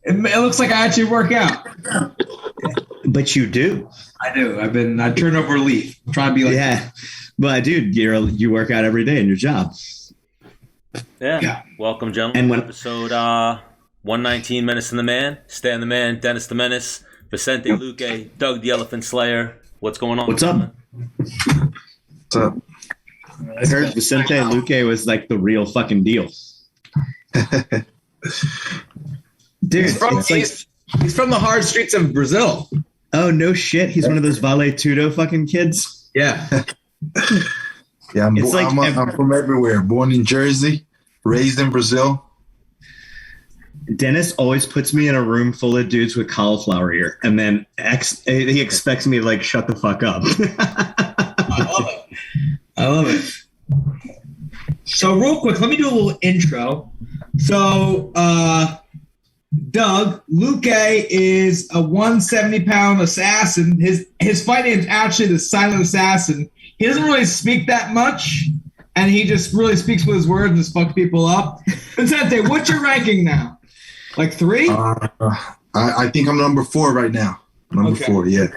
It looks like I actually work out. But you do. I do. I turn over a leaf. I'm trying to be like, yeah. But dude, you work out every day in your job. Yeah. Welcome, gentlemen. And episode 119, Menace and the Man, Stan the Man, Dennis the Menace, Vicente Luque, Doug the Elephant Slayer. What's going on? What's up? What's up? I heard Vicente Luque was like the real fucking deal. Dude, he's from the hard streets of Brazil. Oh, no shit. He's one of those Vale Tudo fucking kids. Yeah. Yeah, I'm from everywhere. Born in Jersey, raised in Brazil. Dennis always puts me in a room full of dudes with cauliflower ear, and then he expects me to like shut the fuck up. I love it. So real quick, let me do a little intro. So Doug Luque is a 170-pound assassin. His fight name is actually the Silent Assassin. He doesn't really speak that much, and he just really speaks with his words and just fucks people up. Vicente, what's your ranking now? Like 3? I think I'm number 4 right now. Number 4, yeah.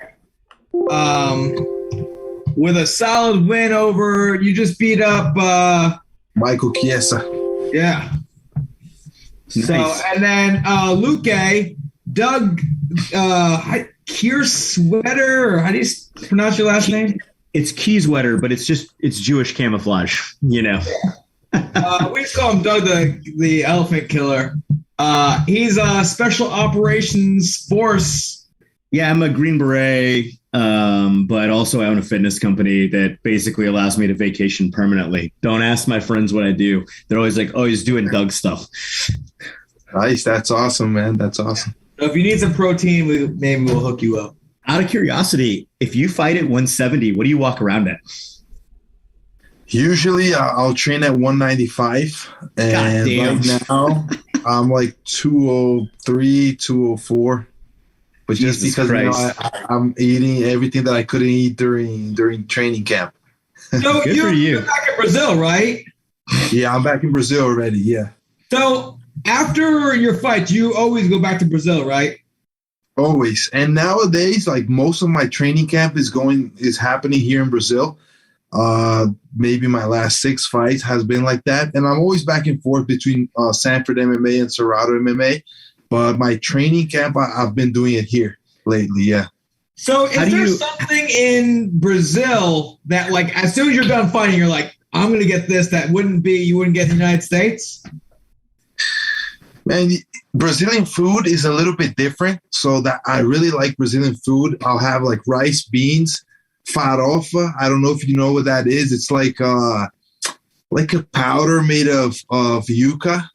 With a solid win over, you just beat up Michael Chiesa. Yeah. Nice. So, and then Luque, Doug Kiesewetter, or how do you pronounce your last name? It's Kiesewetter, but it's Jewish camouflage, you know. We just call him Doug the Elephant Killer. He's a Special Operations Force. Yeah, I'm a Green Beret, but also I own a fitness company that basically allows me to vacation permanently. Don't ask my friends what I do. They're always like, oh, he's doing Doug stuff. Nice. That's awesome, man. That's awesome. So if you need some protein, maybe we'll hook you up. Out of curiosity, if you fight at 170, what do you walk around at? Usually I'll train at 195. And right now I'm like 203, 204. But just because I'm eating everything that I couldn't eat during training camp. So you're back in Brazil, right? Yeah, I'm back in Brazil already, yeah. So after your fight, you always go back to Brazil, right? Always. And nowadays, like most of my training camp is happening here in Brazil. Maybe my last 6 fights has been like that. And I'm always back and forth between Sanford MMA and Cerrado MMA. But my training camp, I've been doing it here lately, yeah. So is there something in Brazil that, like, as soon as you're done fighting, you're like, I'm going to get this that you wouldn't get in the United States? Man, Brazilian food is a little bit different. So that I really like Brazilian food. I'll have like rice, beans, farofa. I don't know if you know what that is. It's like a powder made of yuca.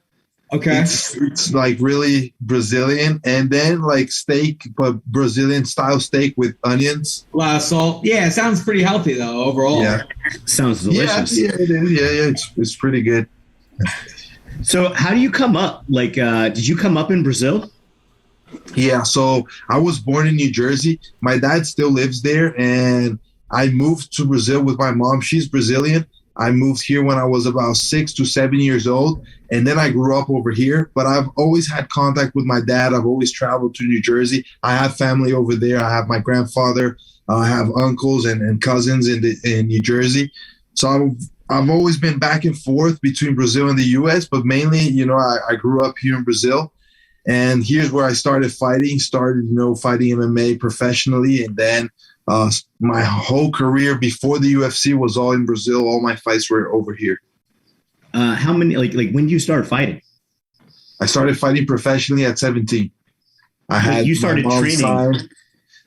Okay. It's like really Brazilian. And then like steak, but Brazilian style steak with onions. A lot of salt. Yeah, it sounds pretty healthy though overall. Yeah. Sounds delicious. Yeah, it is. Yeah, it's pretty good. So how do you come up? Like, did you come up in Brazil? Yeah, so I was born in New Jersey. My dad still lives there, and I moved to Brazil with my mom. She's Brazilian. I moved here when I was about 6 to 7 years old, and then I grew up over here. But I've always had contact with my dad. I've always traveled to New Jersey. I have family over there. I have my grandfather. I have uncles and cousins in New Jersey. So I've always been back and forth between Brazil and the U.S., but mainly, I grew up here in Brazil. And here's where I started fighting MMA professionally. And then my whole career before the UFC was all in Brazil. All my fights were over here. How many, like when did you start fighting? I started fighting professionally at 17. You started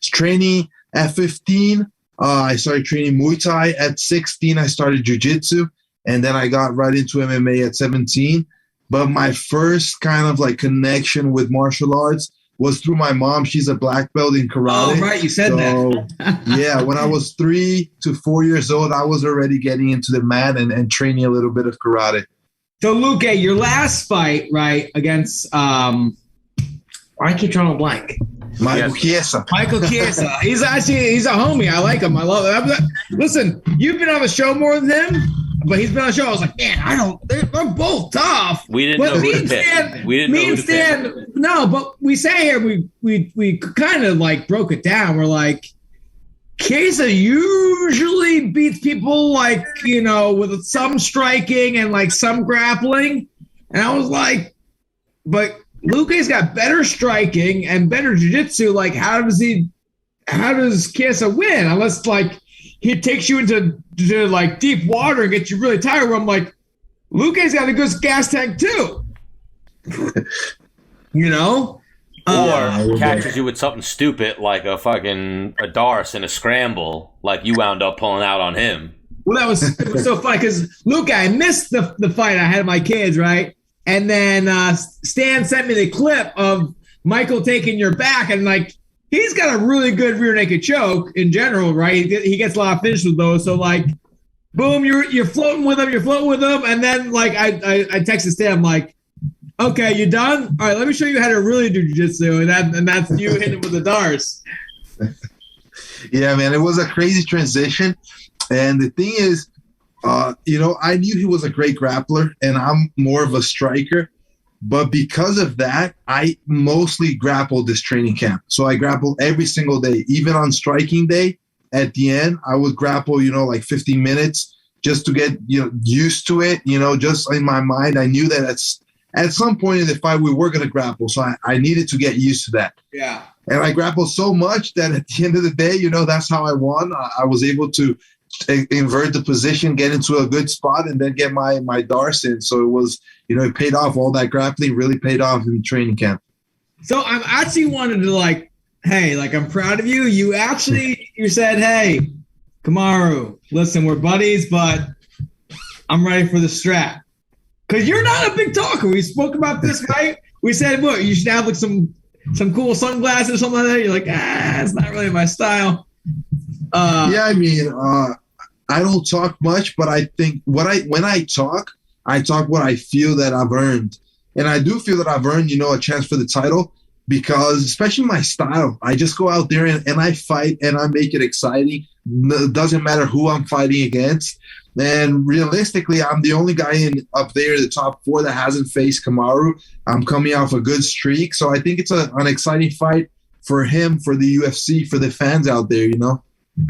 training at 15. I started training Muay Thai at 16. I started Jiu-Jitsu, and then I got right into MMA at 17. But my first kind of like connection with martial arts was through my mom. She's a black belt in karate. Oh, right. You said that. Yeah, when I was 3 to 4 years old, I was already getting into the mat and training a little bit of karate. So, Luque, your last fight, right, against I keep drawing a blank. Michael Chiesa. Michael Chiesa. He's a homie. I like him. I love him. Listen, you've been on the show more than him. but he's been on the show. I was like, man, they're both tough. We didn't know who to pick. We didn't know who to pick. No, but we say here, we kind of like broke it down. We're like, Chiesa usually beats people like, with some striking and like some grappling. And I was like, but Luque's got better striking and better jiu-jitsu. Like, how does Chiesa win? Unless like he takes you into like deep water and gets you really tired. Where I'm like, Luque's got a good gas tank too. Or catches you with something stupid like a Darce in a scramble, like you wound up pulling out on him. Well, it was so funny because Luque, I missed the fight. I had my kids, right? And then Stan sent me the clip of Michael taking your back, and like he's got a really good rear naked choke in general, right? He gets a lot of finishes with those. So like, boom, you're floating with him, and then like I texted Stan, I'm like, okay, you done? All right, let me show you how to really do jiu-jitsu, and that's you hitting him with the Darce. Yeah, man, it was a crazy transition, and the thing is, I knew he was a great grappler, and I'm more of a striker. But because of that, I mostly grappled this training camp. So I grappled every single day, even on striking day. At the end, I would grapple, like 15 minutes just to get used to it. Just in my mind, I knew that at some point in the fight we were going to grapple. So I needed to get used to that. Yeah. And I grappled so much that at the end of the day, that's how I won. I was able to invert the position, get into a good spot, and then get my Darce in. So it was, it paid off. All that grappling really paid off in the training camp. So I actually wanted to like, hey, like I'm proud of you. You said, hey, Kamaru, listen, we're buddies, but I'm ready for the strap. Because you're not a big talker. We spoke about this, right? We said, look, you should have like some cool sunglasses or something like that. You're like, it's not really my style. I don't talk much, but I think when I talk what I feel that I've earned. And I do feel that I've earned, a chance for the title because especially my style, I just go out there and I fight and I make it exciting. It doesn't matter who I'm fighting against. And realistically, I'm the only guy up there in the top 4 that hasn't faced Kamaru. I'm coming off a good streak. So I think it's an exciting fight for him, for the UFC, for the fans out there,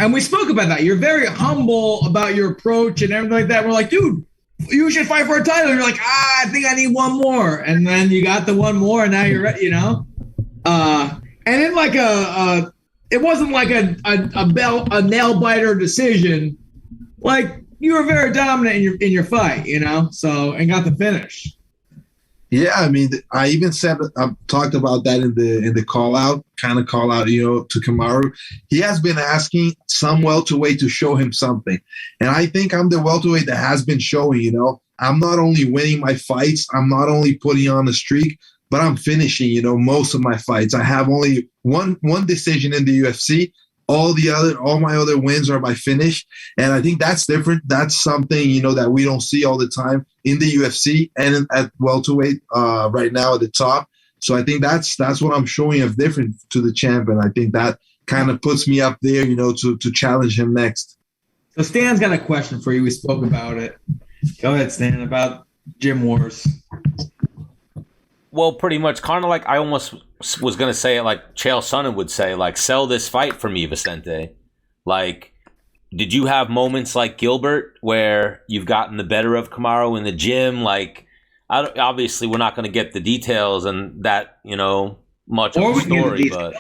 And we spoke about that. You're very humble about your approach and everything like that. We're like, dude, you should fight for a title. You're like, I think I need one more. And then you got the one more, and now you're ready, And then like it wasn't like a nail biter decision. Like you were very dominant in your fight, So and got the finish. Yeah, I even talked about that in the call out, to Kamaru. He has been asking some welterweight to show him something. And I think I'm the welterweight that has been showing, I'm not only winning my fights, I'm not only putting on a streak, but I'm finishing, most of my fights. I have only one decision in the UFC. All my other wins are by finish. And I think that's different. That's something, that we don't see all the time in the UFC and at welterweight right now at the top. So I think that's what I'm showing of different to the champ. And I think that kind of puts me up there, to challenge him next. So Stan's got a question for you. We spoke about it. Go ahead, Stan, about gym wars. Well, pretty much kind of like I almost was going to say it like Chael Sonnen would say, like, sell this fight for me, Vicente. Like, did you have moments like Gilbert where you've gotten the better of Kamaru in the gym? Like, obviously we're not going to get the details and that, much of the story, but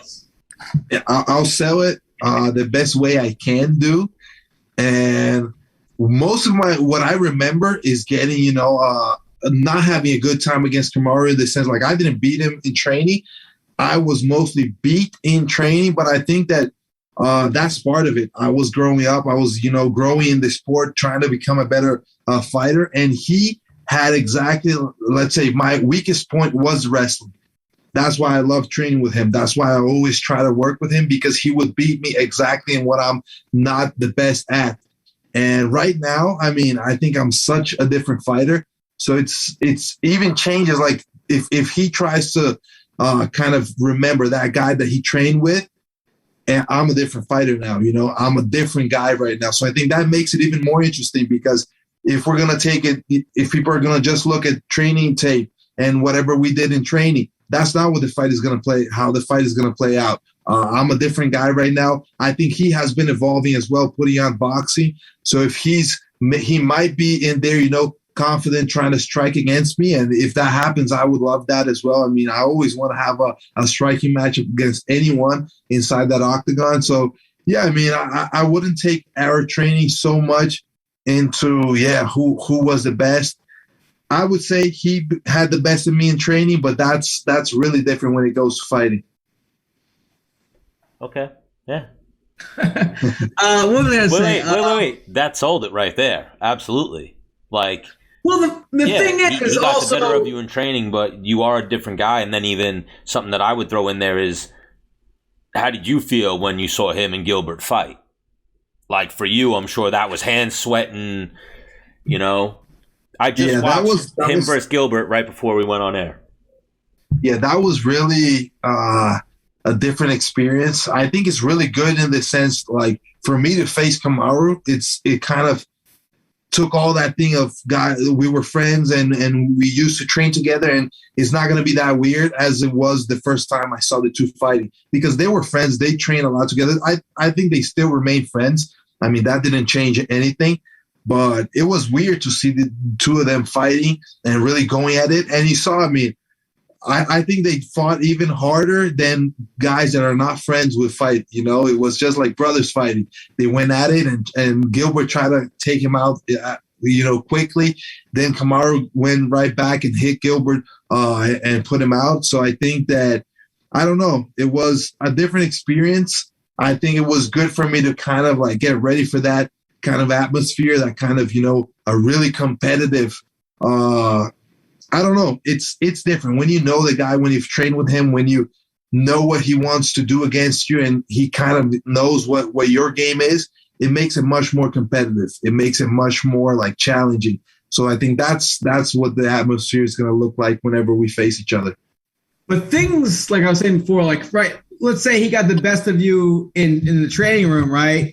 I'll sell it the best way I can do. And most of what I remember is getting, not having a good time against Kamaru in the sense, like, I didn't beat him in training. I was mostly beat in training, but I think that that's part of it. I was growing up. I was, growing in the sport, trying to become a better fighter. And he had exactly, let's say, my weakest point was wrestling. That's why I love training with him. That's why I always try to work with him, because he would beat me exactly in what I'm not the best at. And right now, I think I'm such a different fighter. So it's even changes. Like if he tries to kind of remember that guy that he trained with, and I'm a different fighter now, I'm a different guy right now. So I think that makes it even more interesting, because if we're gonna take it, if people are gonna just look at training tape and whatever we did in training, that's not what the fight is gonna play. How the fight is gonna play out. I'm a different guy right now. I think he has been evolving as well, putting on boxing. So if he might be in there, confident trying to strike against me. And if that happens, I would love that as well. I mean, I always want to have a striking match against anyone inside that octagon. So, yeah, I mean, I wouldn't take our training so much into, who was the best. I would say he had the best of me in training, but that's really different when it goes to fighting. Okay. Yeah. What was I say? Wait. That sold it right there. Absolutely. Like, well, the thing is, he got also the better of you in training, but you are a different guy. And then even something that I would throw in there is, how did you feel when you saw him and Gilbert fight? Like, for you, I'm sure that was hands sweating. I just watched him versus Gilbert right before we went on air. Yeah, that was really a different experience. I think it's really good in the sense, like, for me to face Kamaru, it kind of took all that thing of we were friends and we used to train together, and it's not going to be that weird as it was the first time I saw the two fighting, because they were friends. They trained a lot together. I think they still remain friends. I mean, that didn't change anything, but it was weird to see the two of them fighting and really going at it. And you saw, I mean, I think they fought even harder than guys that are not friends would fight. It was just like brothers fighting. They went at it, and Gilbert tried to take him out, quickly. Then Kamaru went right back and hit Gilbert and put him out. So I think that, I don't know, it was a different experience. I think it was good for me to kind of like get ready for that kind of atmosphere, that kind of, a really competitive I don't know. It's different when you know the guy, when you've trained with him, when you know what he wants to do against you, and he kind of knows what your game is. It makes it much more competitive. It makes it much more like challenging. So I think that's what the atmosphere is going to look like whenever we face each other. But things like I was saying before, like, right, let's say he got the best of you in the training room, right?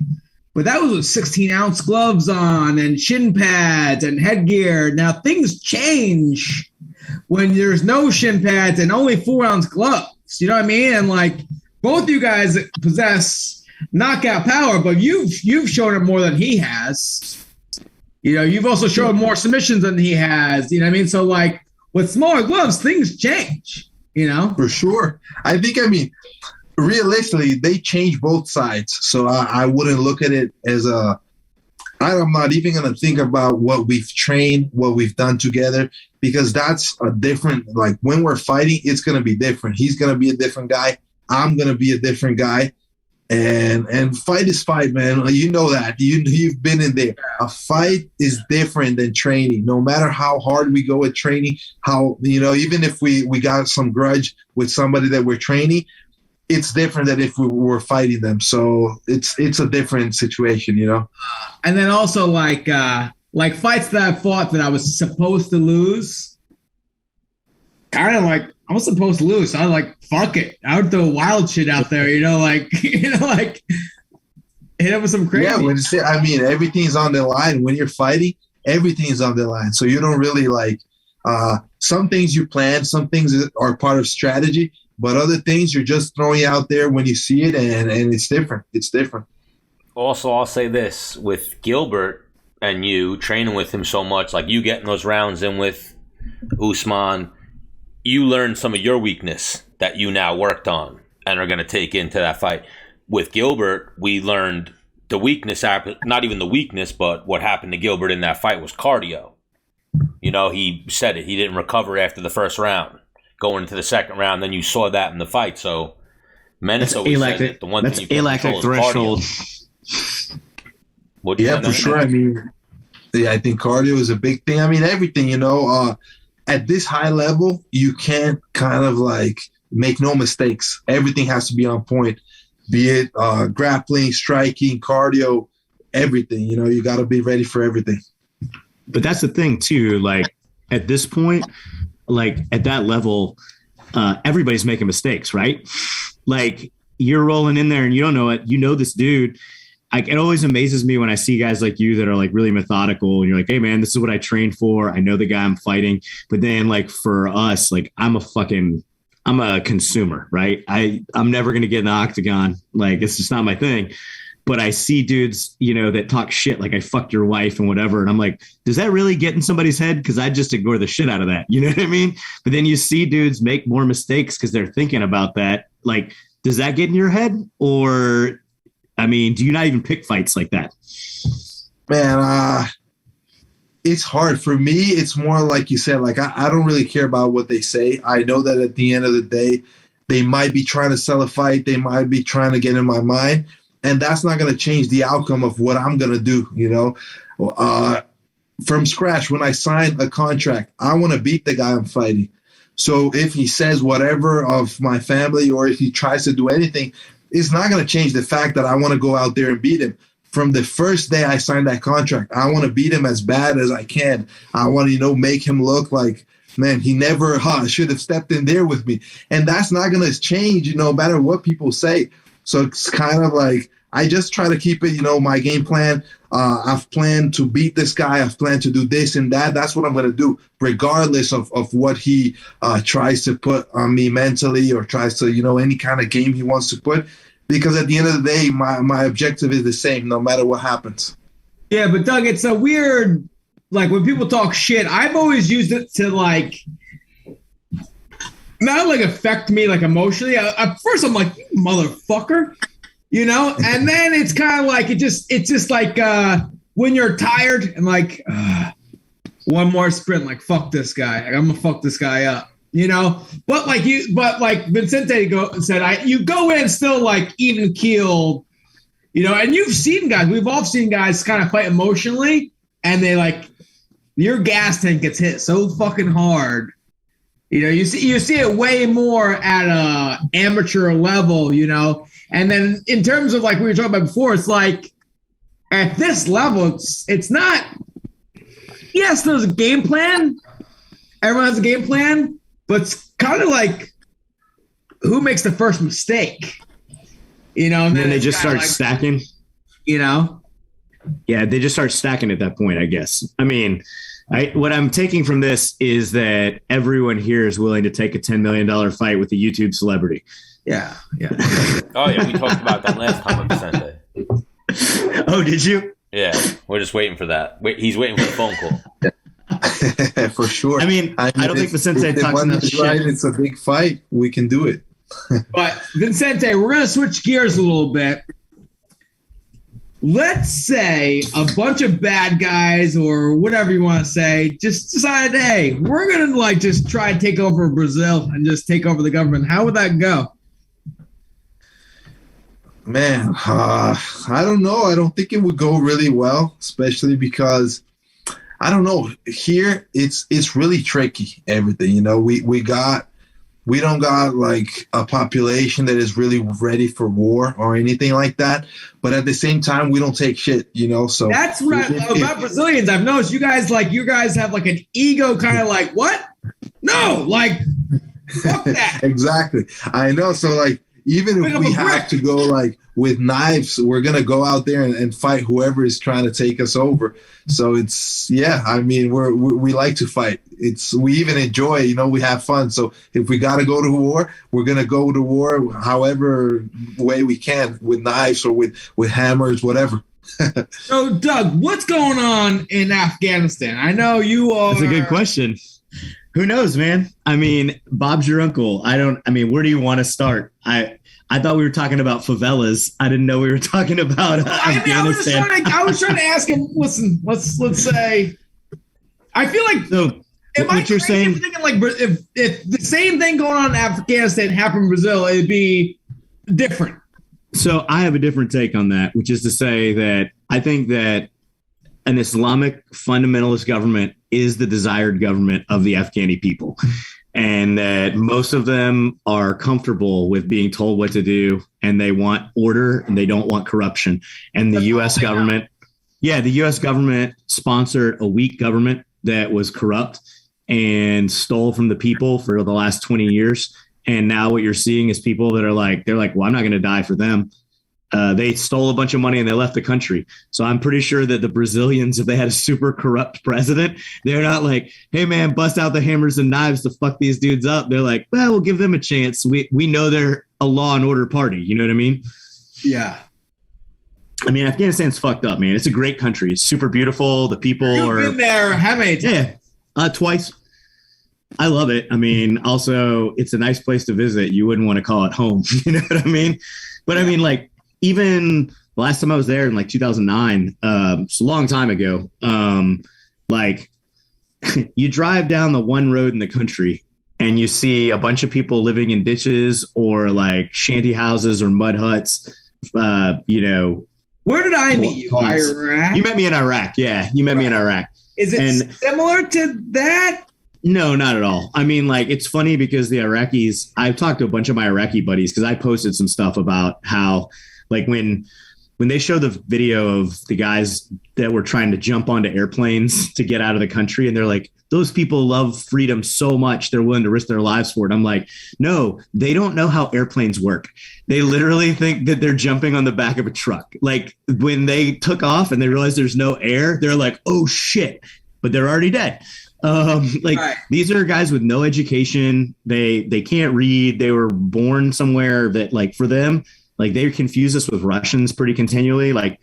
But that was with 16-ounce gloves on and shin pads and headgear. Now things change when there's no shin pads and only 4-ounce gloves. You know what I mean? And like, both you guys possess knockout power, but you've shown it more than he has. You've also shown more submissions than he has. You know what I mean? So like, with smaller gloves, things change. For sure. I mean, realistically, they change both sides. So I wouldn't look at it as I'm not even going to think about what we've trained, what we've done together, because that's a different, like, when we're fighting, it's going to be different. He's going to be a different guy. I'm going to be a different guy. And fight is fight, man. You know that. You've been in there. A fight is different than training. No matter how hard we go at training, even if we got some grudge with somebody that we're training, it's different than if we were fighting them. So it's a different situation, And then also like fights that I fought that I was supposed to lose, kind of like I was supposed to lose. So I was like, fuck it. I would throw wild shit out there, like hit up with some crazy. Yeah, I mean, everything's on the line. When you're fighting, everything's on the line. So you don't really some things you plan, some things are part of strategy, but other things you're just throwing out there when you see it, and it's different. It's different. Also, I'll say this, with Gilbert and you training with him so much, like you getting those rounds in with Usman, you learned some of your weakness that you now worked on and are going to take into that fight. With Gilbert, we learned the weakness, not even the weakness, but what happened to Gilbert in that fight was cardio. He said it. He didn't recover after the first round. Going into the second round, then you saw that in the fight. So Menace always says it. The one thing you can't control threshold. Yeah, for sure. I mean, I think cardio is a big thing. I mean, everything, at this high level, you can't kind of like make no mistakes. Everything has to be on point, be it grappling, striking, cardio, everything. You got to be ready for everything. But that's the thing too. Like at this point, like at that level, everybody's making mistakes, right? Like you're rolling in there and you don't know it. This dude, it always amazes me when I see guys like you that are like really methodical and you're like, hey man, this is what I trained for. I know the guy I'm fighting. But then like for us, like I'm a consumer, right? I'm never going to get in the octagon. Like it's just not my thing. But I see dudes, you know, that talk shit like I fucked your wife and whatever. And I'm like, does that really get in somebody's head? Because I just ignore the shit out of that. You know what I mean? But then you see dudes make more mistakes because they're thinking about that. Like, does that get in your head? Or, I mean, do you not even pick fights like that? Man, it's hard. For me, it's more like you said, like I don't really care about what they say. I know that at the end of the day, they might be trying to sell a fight. They might be trying to get in my mind. And that's not going to change the outcome of what I'm going to do, you know. From scratch, when I signed a contract, I want to beat the guy I'm fighting. So if he says whatever of my family or if he tries to do anything, it's not going to change the fact that I want to go out there and beat him. From the first day I signed that contract, I want to beat him as bad as I can. I want to, you know, make him look like, man, he never should have stepped in there with me. And that's not going to change, you know, no matter what people say. So it's kind of like I just try to keep it, you know, my game plan. I've planned to beat this guy. I've planned to do this and that. That's what I'm going to do, regardless of what he tries to put on me mentally or tries to, you know, any kind of game he wants to put. Because at the end of the day, my objective is the same, no matter what happens. Yeah, but Doug, it's a weird, like when people talk shit, I've always used it to like, not like affect me like emotionally. At first I'm like, you motherfucker, you know? And then it's kind of like, it's just like when you're tired and like, one more sprint, like fuck this guy. Like, I'm gonna fuck this guy up, you know? But like Vicente said, you go in still like even keeled, you know, and you've seen guys, we've all seen guys kind of fight emotionally and they like, your gas tank gets hit so fucking hard. You know, you see it way more at a amateur level, you know. And then in terms of like we were talking about before, it's like at this level, it's not. Yes, there's a game plan. Everyone has a game plan, but it's kind of like who makes the first mistake, you know. And then they just start like, stacking, you know. Yeah, they just start stacking at that point, I guess. I mean. What I'm taking from this is that everyone here is willing to take a $10 million fight with a YouTube celebrity. Yeah. Oh, yeah, we talked about that last time with Vicente. Oh, did you? Yeah, we're just waiting for that. He's waiting for the phone call. For sure. I mean, I don't think Vicente talks enough shit. Right, it's a big fight. We can do it. But, Vicente, we're going to switch gears a little bit. Let's say a bunch of bad guys or whatever you want to say just decided, hey, we're going to like just try to take over Brazil and just take over the government. How would that go? Man, I don't know. I don't think it would go really well, especially because I don't know. Here, it's really tricky, everything. You know, we don't got like a population that is really ready for war or anything like that. But at the same time, we don't take shit, you know. So that's what about Brazilians. I've noticed you guys have like an ego kind of like, what? No, like fuck that. Exactly. I know. So like even if we have to go like with knives, we're gonna go out there and fight whoever is trying to take us over. So it's I mean we like to fight. We even enjoy, you know, we have fun. So if we got to go to war, we're going to go to war however way we can with knives or with hammers, whatever. So, Doug, what's going on in Afghanistan? I know you are. That's a good question. Who knows, man? I mean, Bob's your uncle. Where do you want to start? I thought we were talking about favelas. I didn't know we were talking about Afghanistan. I was trying to ask him, listen, let's say, I feel like... So, what you're saying, thinking like if the same thing going on in Afghanistan happened in Brazil, it'd be different. So I have a different take on that, which is to say that I think that an Islamic fundamentalist government is the desired government of the Afghani people, and that most of them are comfortable with being told what to do, and they want order and they don't want corruption. And the U.S. government, the U.S. government sponsored a weak government that was corrupt and stole from the people for the last 20 years. And now what you're seeing is people that are like, well, I'm not going to die for them. They stole a bunch of money and they left the country. So I'm pretty sure that the Brazilians, if they had a super corrupt president, they're not like, hey man, bust out the hammers and knives to fuck these dudes up. They're like, well, we'll give them a chance. We know they're a law and order party. You know what I mean? Yeah. I mean, Afghanistan's fucked up, man. It's a great country. It's super beautiful. The people You've been there how many times? Yeah, twice. I love it. I mean, also, it's a nice place to visit. You wouldn't want to call it home. You know what I mean? But I mean, like, even the last time I was there in like 2009, it's a long time ago. Like, you drive down the one road in the country and you see a bunch of people living in ditches or like shanty houses or mud huts, you know. Where did I meet you? Iraq? You met me in Iraq. Yeah, you met me in Iraq. Is it similar to that? No, not at all. I mean, like, it's funny because the Iraqis, I've talked to a bunch of my Iraqi buddies because I posted some stuff about how, like, when they show the video of the guys that were trying to jump onto airplanes to get out of the country, and they're like, those people love freedom so much they're willing to risk their lives for it. I'm like, no, they don't know how airplanes work. They literally think that they're jumping on the back of a truck. Like, when they took off and they realized there's no air, they're like, oh shit, but they're already dead. Right. These are guys with no education. They can't read. They were born somewhere that, like, for them, like, they confuse us with Russians pretty continually. Like,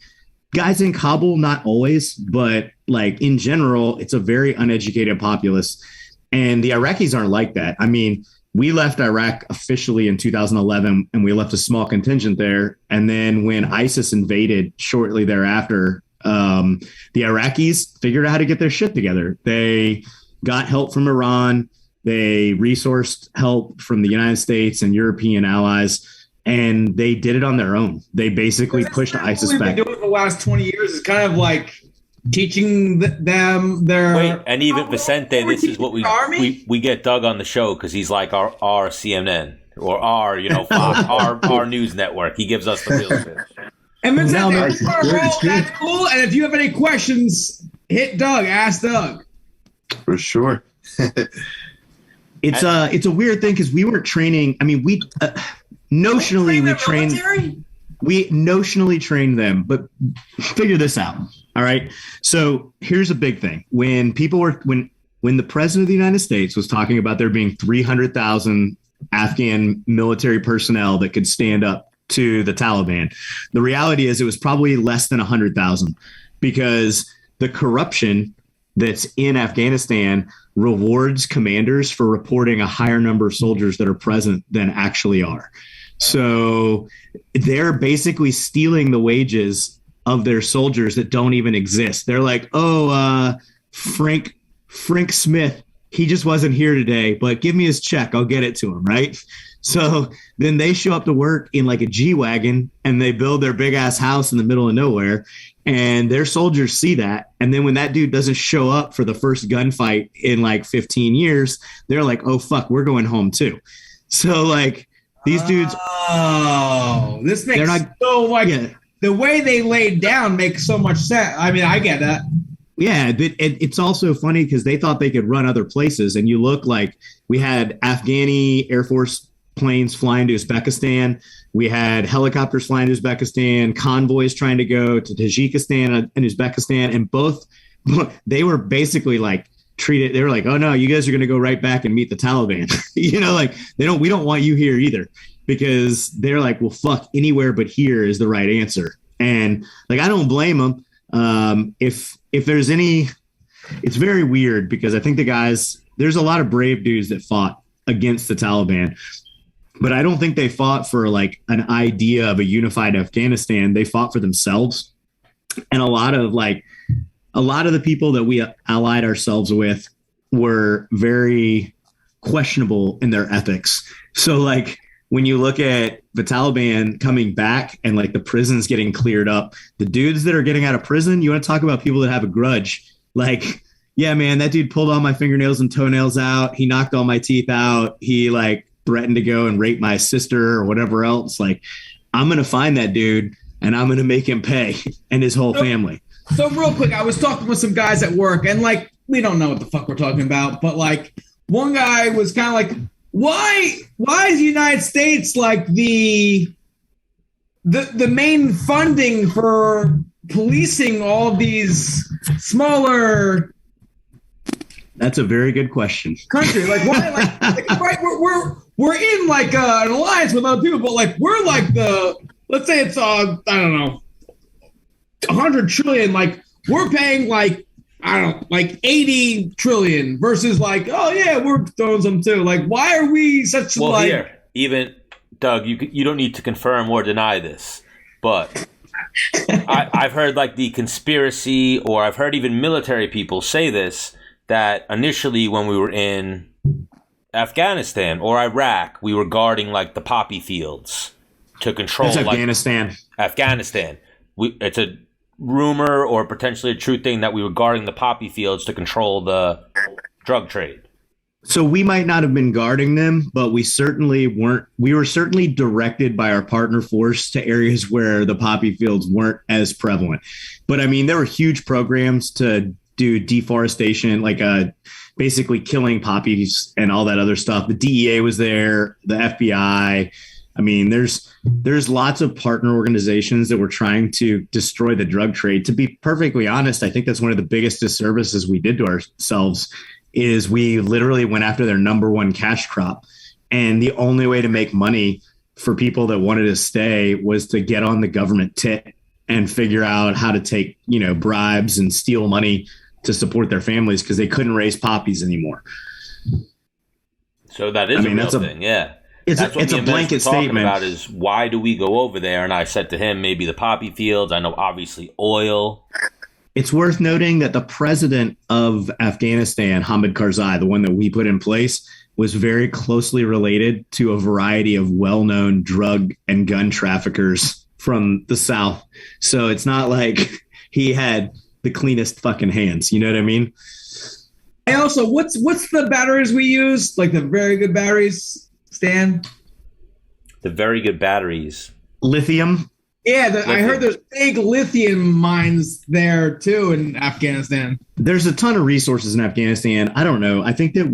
guys in Kabul, not always, but like in general, it's a very uneducated populace. And the Iraqis aren't like that. I mean, we left Iraq officially in 2011 and we left a small contingent there. And then when ISIS invaded shortly thereafter, the Iraqis figured out how to get their shit together. They got help from Iran. They resourced help from the United States and European allies. And they did it on their own. They basically pushed ISIS back. What they've been doing for the last 20 years is kind of like teaching them their... Wait, and even Vicente, this is what we get Doug on the show because he's like our CNN or our, you know, Fox, our news network. He gives us the real shit. And Vicente, that's cool. And if you have any questions, hit Doug. Ask Doug. For sure. It's a weird thing because we weren't training. I mean, we... notionally we notionally trained them, but figure this out. All right. So here's a big thing. When the president of the United States was talking about there being 300,000 Afghan military personnel that could stand up to the Taliban, the reality is it was probably less than 100,000 because the corruption that's in Afghanistan rewards commanders for reporting a higher number of soldiers that are present than actually are. So they're basically stealing the wages of their soldiers that don't even exist. They're like, Frank Smith, he just wasn't here today, but give me his check. I'll get it to him. Right. So then they show up to work in like a G-Wagon and they build their big ass house in the middle of nowhere. And their soldiers see that. And then when that dude doesn't show up for the first gunfight in like 15 years, they're like, oh, fuck, we're going home too. So like these dudes. Oh, this makes so much. Yeah. The way they laid down makes so much sense. I mean, I get that. Yeah, but it's also funny because they thought they could run other places. And you look like we had Afghani Air Force planes flying to Uzbekistan. We had helicopters flying to Uzbekistan, convoys trying to go to Tajikistan and Uzbekistan. And both, they were basically like treated. They were like, oh no, you guys are going to go right back and meet the Taliban. You know, like we don't want you here either, because they're like, well, fuck, anywhere but here is the right answer. And like, I don't blame them. If there's any, it's very weird because I think there's a lot of brave dudes that fought against the Taliban, but I don't think they fought for like an idea of a unified Afghanistan. They fought for themselves. And a lot of the people that we allied ourselves with were very questionable in their ethics. So like, when you look at the Taliban coming back and like the prisons getting cleared up, the dudes that are getting out of prison, you want to talk about people that have a grudge. Like, yeah, man, that dude pulled all my fingernails and toenails out. He knocked all my teeth out. He like threatened to go and rape my sister or whatever else. Like, I'm going to find that dude and I'm going to make him pay and his whole family. So real quick, I was talking with some guys at work and like, we don't know what the fuck we're talking about, but like one guy was kind of like, why is the United States like the the main funding for policing all of these smaller. That's a very good question. Country, like why? Like right, we're in like an alliance with other people, but like we're like let's say it's I don't know, 100 trillion. Like we're paying like I don't know, like 80 trillion versus like oh yeah, we're throwing some too. Like why are we such like? Here, even Doug, you don't need to confirm or deny this, but I've heard like the conspiracy, or I've heard even military people say this. That initially when we were in Afghanistan or Iraq, we were guarding like the poppy fields to control That's Afghanistan. Afghanistan. It's a rumor or potentially a true thing that we were guarding the poppy fields to control the drug trade. So we might not have been guarding them, but we certainly weren't. We were certainly directed by our partner force to areas where the poppy fields weren't as prevalent. But I mean, there were huge programs to do deforestation, like basically killing poppies and all that other stuff. The DEA was there, the FBI. I mean, there's lots of partner organizations that were trying to destroy the drug trade. To be perfectly honest, I think that's one of the biggest disservices we did to ourselves is we literally went after their number one cash crop. And the only way to make money for people that wanted to stay was to get on the government tit and figure out how to take, bribes and steal money to support their families because they couldn't raise poppies anymore. So that is a real thing, yeah. It's a blanket statement. About is why do we go over there? And I said to him, maybe the poppy fields. I know obviously oil. It's worth noting that the president of Afghanistan, Hamid Karzai, the one that we put in place, was very closely related to a variety of well-known drug and gun traffickers from the South. So it's not like he had the cleanest fucking hands. You know what I mean? And also, what's the batteries we use? Like the very good batteries, Stan? The very good batteries. Lithium. Yeah, I heard there's big lithium mines there too in Afghanistan. There's a ton of resources in Afghanistan. I don't know. I think that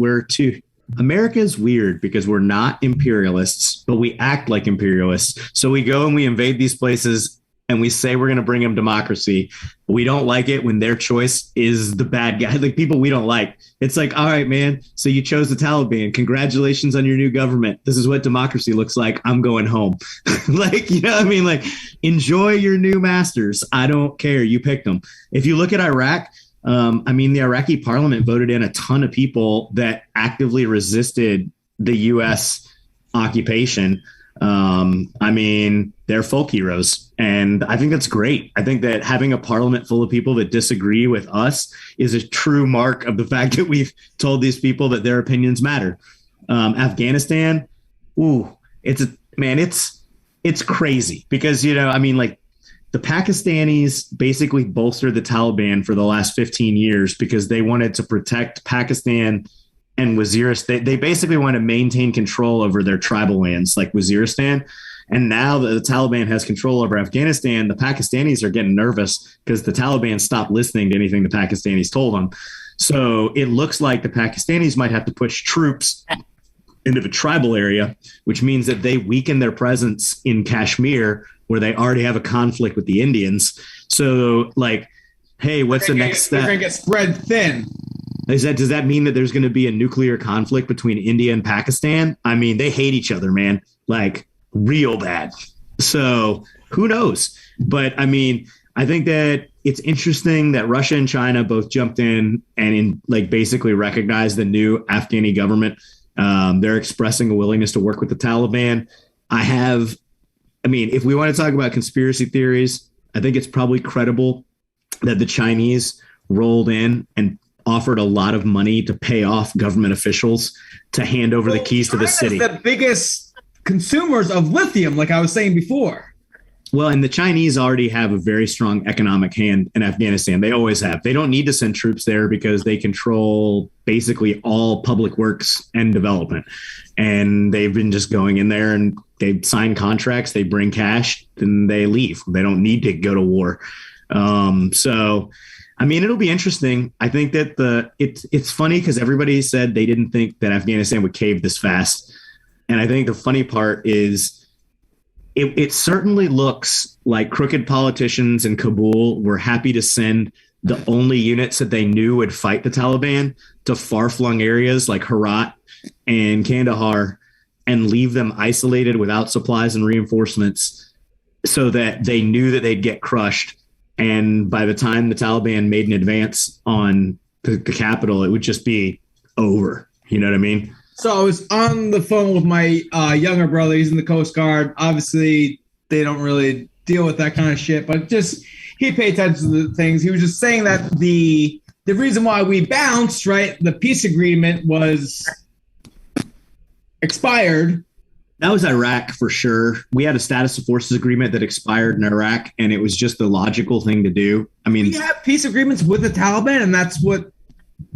America is weird because we're not imperialists, but we act like imperialists. So we go and we invade these places and we say we're going to bring them democracy. We don't like it when their choice is the bad guy, like people we don't like. It's like, all right, man, so you chose the Taliban. Congratulations on your new government. This is what democracy looks like. I'm going home. Like, you know what I mean? Like, enjoy your new masters. I don't care. You picked them. If you look at Iraq, the Iraqi parliament voted in a ton of people that actively resisted the U.S. occupation. They're folk heroes. And I think that's great. I think that having a parliament full of people that disagree with us is a true mark of the fact that we've told these people that their opinions matter. Afghanistan, it's crazy because, the Pakistanis basically bolstered the Taliban for the last 15 years because they wanted to protect Pakistan and Waziristan. They basically want to maintain control over their tribal lands like Waziristan. And now that the Taliban has control over Afghanistan, the Pakistanis are getting nervous because the Taliban stopped listening to anything the Pakistanis told them. So it looks like the Pakistanis might have to push troops into the tribal area, which means that they weaken their presence in Kashmir, where they already have a conflict with the Indians. So, hey, what's the next step? They're going to get spread thin. Does that mean that there's going to be a nuclear conflict between India and Pakistan? They hate each other, man, real bad. So who knows? But I think that it's interesting that Russia and China both jumped in and basically recognized the new Afghani government. They're expressing a willingness to work with the Taliban. If we want to talk about conspiracy theories, I think it's probably credible that the Chinese rolled in and offered a lot of money to pay off government officials to hand over the keys to the city. China's the biggest consumers of lithium, like I was saying before. Well, and the Chinese already have a very strong economic hand in Afghanistan. They always have. They don't need to send troops there because they control basically all public works and development. And they've been just going in there and they sign contracts, they bring cash, and they leave. They don't need to go to war. It'll be interesting. I think that it's funny because everybody said they didn't think that Afghanistan would cave this fast. And I think the funny part is it certainly looks like crooked politicians in Kabul were happy to send the only units that they knew would fight the Taliban to far-flung areas like Herat and Kandahar and leave them isolated without supplies and reinforcements so that they knew that they'd get crushed. And by the time the Taliban made an advance on the capital, it would just be over. You know what I mean? So I was on the phone with my younger brother. He's in the Coast Guard. Obviously, they don't really deal with that kind of shit, but just he paid attention to the things. He was just saying that the reason why we bounced, right, the peace agreement was expired. That was Iraq for sure. We had a status of forces agreement that expired in Iraq, and it was just the logical thing to do. I mean, we have peace agreements with the Taliban, and that's what.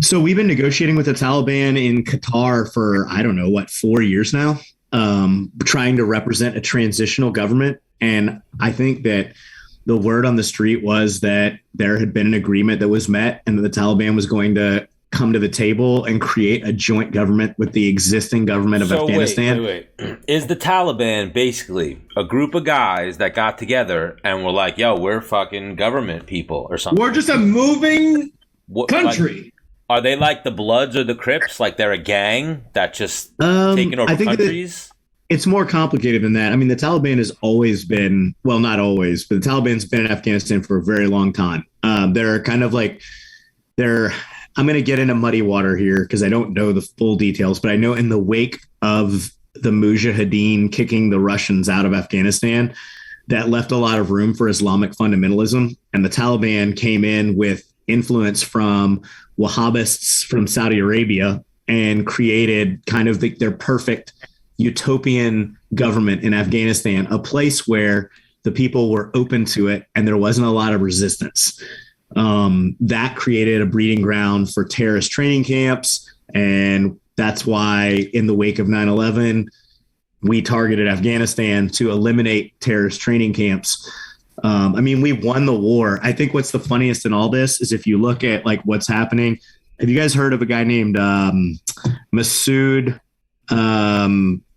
So we've been negotiating with the Taliban in Qatar for, I don't know, 4 years now, trying to represent a transitional government. And I think that the word on the street was that there had been an agreement that was met and that the Taliban was going to come to the table and create a joint government with the existing government of Afghanistan. Wait. Is the Taliban basically a group of guys that got together and were like, yo, we're fucking government people or something? We're just a moving country. Like, are they like the Bloods or the Crips? Like they're a gang that just taking over countries? It's more complicated than that. I mean, the Taliban has always been, well, not always, but the Taliban's been in Afghanistan for a very long time. They're kind of like, I'm going to get into muddy water here because I don't know the full details, but I know in the wake of the Mujahideen kicking the Russians out of Afghanistan, that left a lot of room for Islamic fundamentalism. And the Taliban came in with influence from Wahhabists from Saudi Arabia and created kind of their perfect utopian government in Afghanistan, a place where the people were open to it and there wasn't a lot of resistance. That created a breeding ground for terrorist training camps. And that's why in the wake of 9/11, we targeted Afghanistan to eliminate terrorist training camps. I mean, we won the war. I think what's the funniest in all this is if you look at like what's happening. Have you guys heard of a guy named Massoud?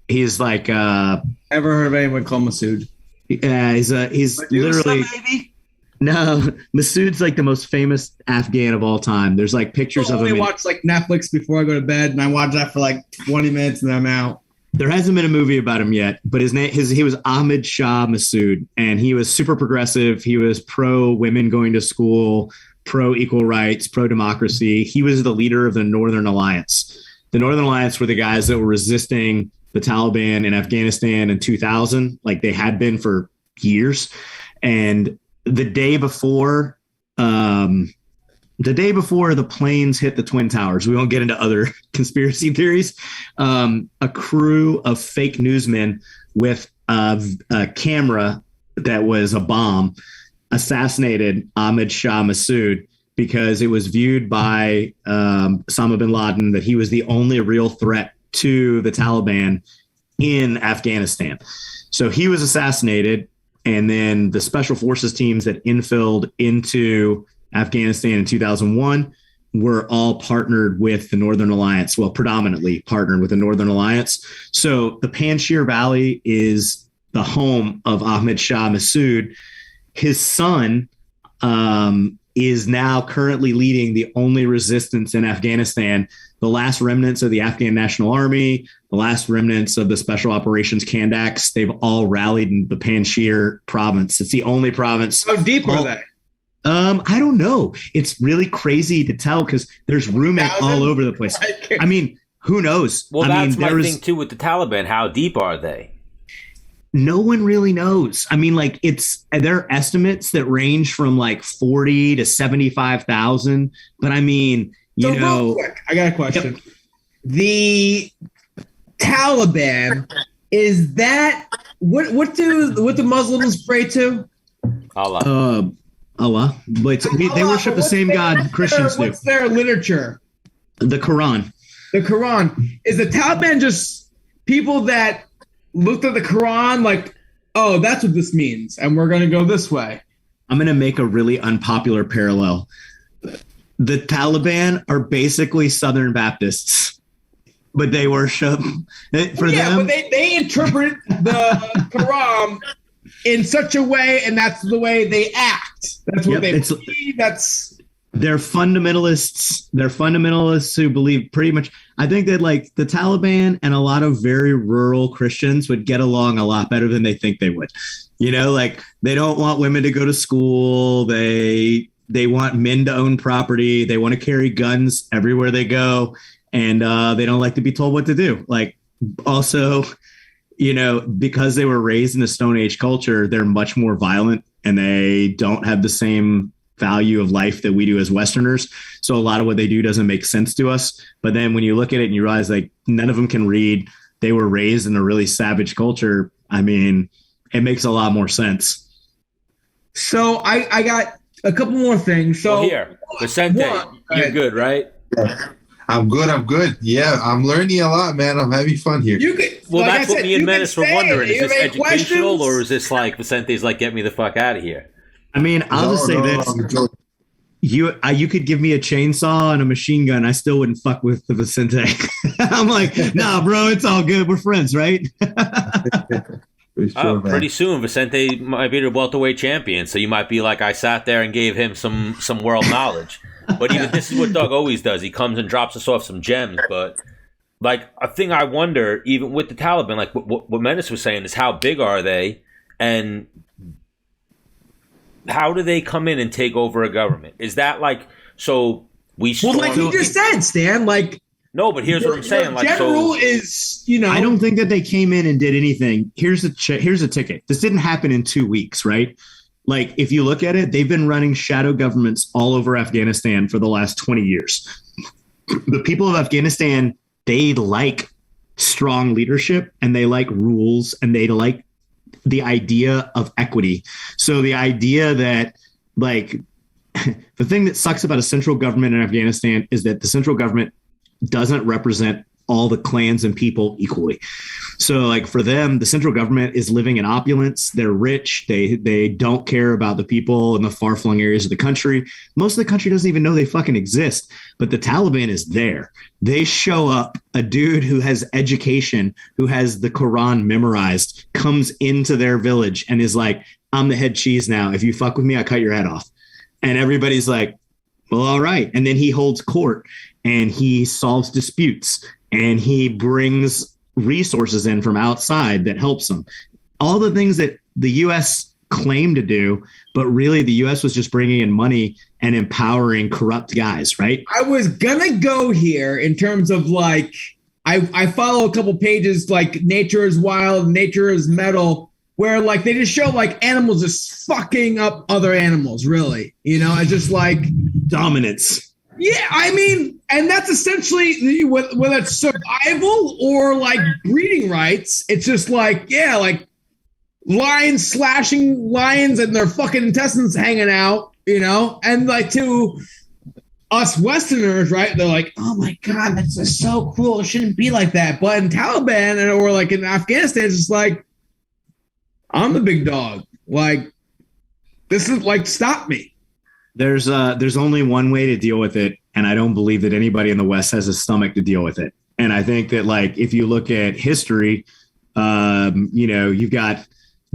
He's like ever heard of anyone called Massoud? Yeah, he's literally. No, Massoud's like the most famous Afghan of all time. There's like pictures of him. I watch like Netflix before I go to bed, and I watch that for like 20 minutes, and then I'm out. There hasn't been a movie about him yet, but he was Ahmed Shah Massoud, and he was super progressive. He was pro women going to school, pro equal rights, pro democracy. He was the leader of the Northern Alliance. The Northern Alliance were the guys that were resisting the Taliban in Afghanistan in 2000, like they had been for years. And the day before the planes hit the Twin Towers, we won't get into other conspiracy theories, a crew of fake newsmen with a camera that was a bomb assassinated Ahmed Shah Massoud because it was viewed by Osama bin Laden that he was the only real threat to the Taliban in Afghanistan. So he was assassinated, and then the special forces teams that infilled into Afghanistan in 2001 were all partnered with the Northern Alliance, well, predominantly partnered with the Northern Alliance. So the Panjshir Valley is the home of Ahmed Shah Massoud. His son is now currently leading the only resistance in Afghanistan. The last remnants of the Afghan National Army, the last remnants of the Special Operations Kandaks, they've all rallied in the Panjshir province. It's the only province. How deep are they? I don't know. It's really crazy to tell because there's rumors all over the place. I mean, who knows? Well, that's my thing too with the Taliban. How deep are they? No one really knows. I mean, like there are estimates that range from like 40 to 75,000. But I mean, you know, real quick, I got a question. Yep. The Taliban, is that what do Muslims pray to? Allah. Allah, but they worship the same God Christians do. What's their literature? The Quran. The Quran. Is the Taliban just people that looked at the Quran like, oh, that's what this means, and we're going to go this way? I'm going to make a really unpopular parallel. The Taliban are basically Southern Baptists. but they worship for them. But they interpret the Quran in such a way, and that's the way they act. That's what they believe. They're fundamentalists. They're fundamentalists who believe pretty much. I think that like the Taliban and a lot of very rural Christians would get along a lot better than they think they would. You know, like they don't want women to go to school. They want men to own property. They want to carry guns everywhere they go, and they don't like to be told what to do. Like also, you know, because they were raised in a Stone Age culture, they're much more violent, and they don't have the same value of life that we do as Westerners. So a lot of what they do doesn't make sense to us. But then when you look at it and you realize like none of them can read, they were raised in a really savage culture. I mean, it makes a lot more sense. So I got a couple more things. So here, Vicente, you're good, right? I'm good. Yeah, I'm learning a lot, man. I'm having fun here. That's what me and Menace were wondering. Is this educational or is this like Vicente's like, get me the fuck out of here? I mean, I'll just say this. You could give me a chainsaw and a machine gun. I still wouldn't fuck with the Vicente. I'm like, nah, bro, it's all good. We're friends, right? Pretty soon, Vicente might be the welterweight champion. So you might be like, I sat there and gave him some world knowledge. But even this is what Doug always does. He comes and drops us off some gems. But like a thing I wonder, even with the Taliban, like what Menace was saying is how big are they? And how do they come in and take over a government? Is that like, so we well, like you just said, Stan, like, no, but here's what I'm saying. Like, general is, you know, I don't think that they came in and did anything. Here's a ticket. This didn't happen in 2 weeks, right? Like, if you look at it, they've been running shadow governments all over Afghanistan for the last 20 years. The people of Afghanistan, they like strong leadership and they like rules and they like the idea of equity. So the idea that like the thing that sucks about a central government in Afghanistan is that the central government doesn't represent all the clans and people equally. So like for them, the central government is living in opulence. They're rich. They don't care about the people in the far-flung areas of the country. Most of the country doesn't even know they fucking exist, but the Taliban is there. They show up, a dude who has education, who has the Quran memorized, comes into their village and is like, I'm the head cheese now. If you fuck with me, I cut your head off. And everybody's like, well, all right. And then he holds court and he solves disputes and he brings resources in from outside that helps them. All the things that the U.S. claimed to do, but really the U.S. was just bringing in money and empowering corrupt guys, right? I was gonna go here in terms of like, I follow a couple pages like Nature is Wild, Nature is Metal, where like they just show like animals just fucking up other animals, really. You know, it's just like dominance. Yeah, I mean, and that's essentially whether it's survival or like breeding rights. It's just like, yeah, like lions slashing lions and their fucking intestines hanging out, you know, and like to us Westerners, right? They're like, oh my God, that's just so cruel. It shouldn't be like that. But in Taliban or like in Afghanistan, it's just like, I'm the big dog. Like, this is like, stop me. There's only one way to deal with it, and I don't believe that anybody in the West has a stomach to deal with it. And I think that, like, if you look at history, you know, you've got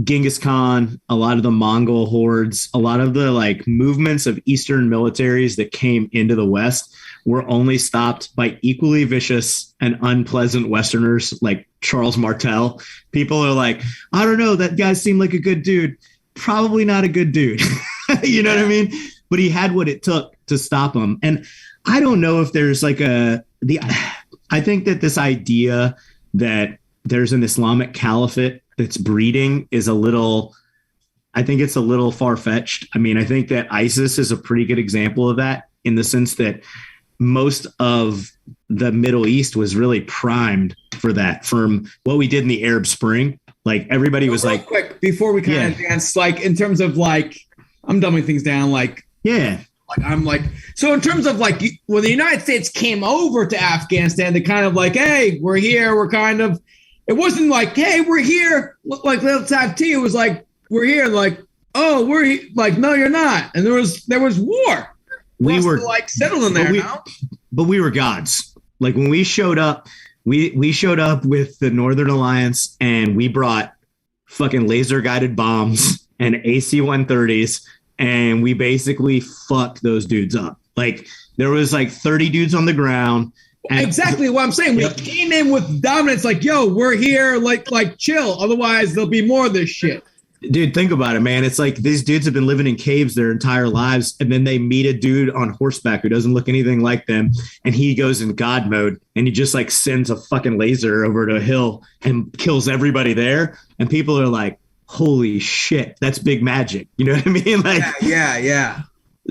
Genghis Khan, a lot of the Mongol hordes, a lot of the like movements of Eastern militaries that came into the West were only stopped by equally vicious and unpleasant Westerners like Charles Martel. People are like, I don't know, that guy seemed like a good dude. Probably not a good dude. You know what I mean? But he had what it took to stop him. And I don't know if there's like I think that this idea that there's an Islamic caliphate that's breeding is I think it's a little far-fetched. I mean, I think that ISIS is a pretty good example of that in the sense that most of the Middle East was really primed for that from what we did in the Arab Spring. Like everybody was like, quick before we kind of advance, like in terms of like, I'm dumbing things down. Like, yeah, like I'm like, so in terms of like when the United States came over to Afghanistan, they kind of like, hey, we're here. We're kind of, it wasn't like, hey, we're here. Like, let's have tea. It was like, we're here. Like, oh, like, no, you're not. And there was war. We were like settled in there now. But we were gods. Like when we showed up, We showed up with the Northern Alliance and we brought fucking laser guided bombs and AC-130s, and we basically fucked those dudes up. Like there was like 30 dudes on the ground. Exactly what I'm saying. We came in with dominance, like, yo, we're here, like chill. Otherwise, there'll be more of this shit. Dude, think about it, man. It's like these dudes have been living in caves their entire lives, and then they meet a dude on horseback who doesn't look anything like them, and he goes in God mode, and he just like sends a fucking laser over to a hill and kills everybody there. And people are like, holy shit, that's big magic. You know what I mean? Like, yeah.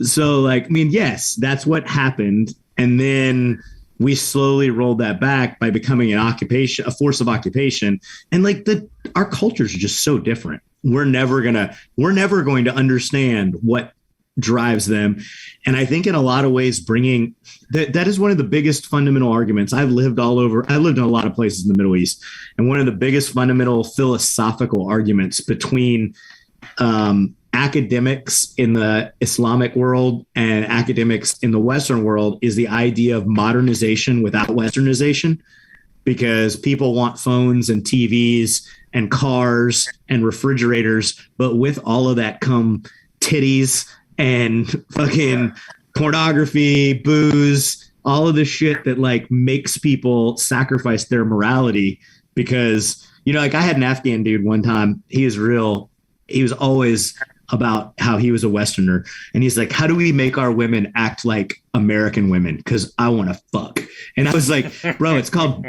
So, like, I mean, yes, that's what happened. And then we slowly rolled that back by becoming an occupation, a force of occupation. And like our cultures are just so different. We're never going to understand what drives them. And I think in a lot of ways, bringing that is one of the biggest fundamental arguments. I lived in a lot of places in the Middle East. And one of the biggest fundamental philosophical arguments between academics in the Islamic world and academics in the Western world is the idea of modernization without Westernization, because people want phones and TVs and cars and refrigerators, but with all of that come titties and fucking pornography, booze, all of the shit that like makes people sacrifice their morality. Because, you know, like I had an Afghan dude one time, he was always about how he was a Westerner. And he's like, how do we make our women act like American women? Because I want to fuck. And I was like, bro, it's called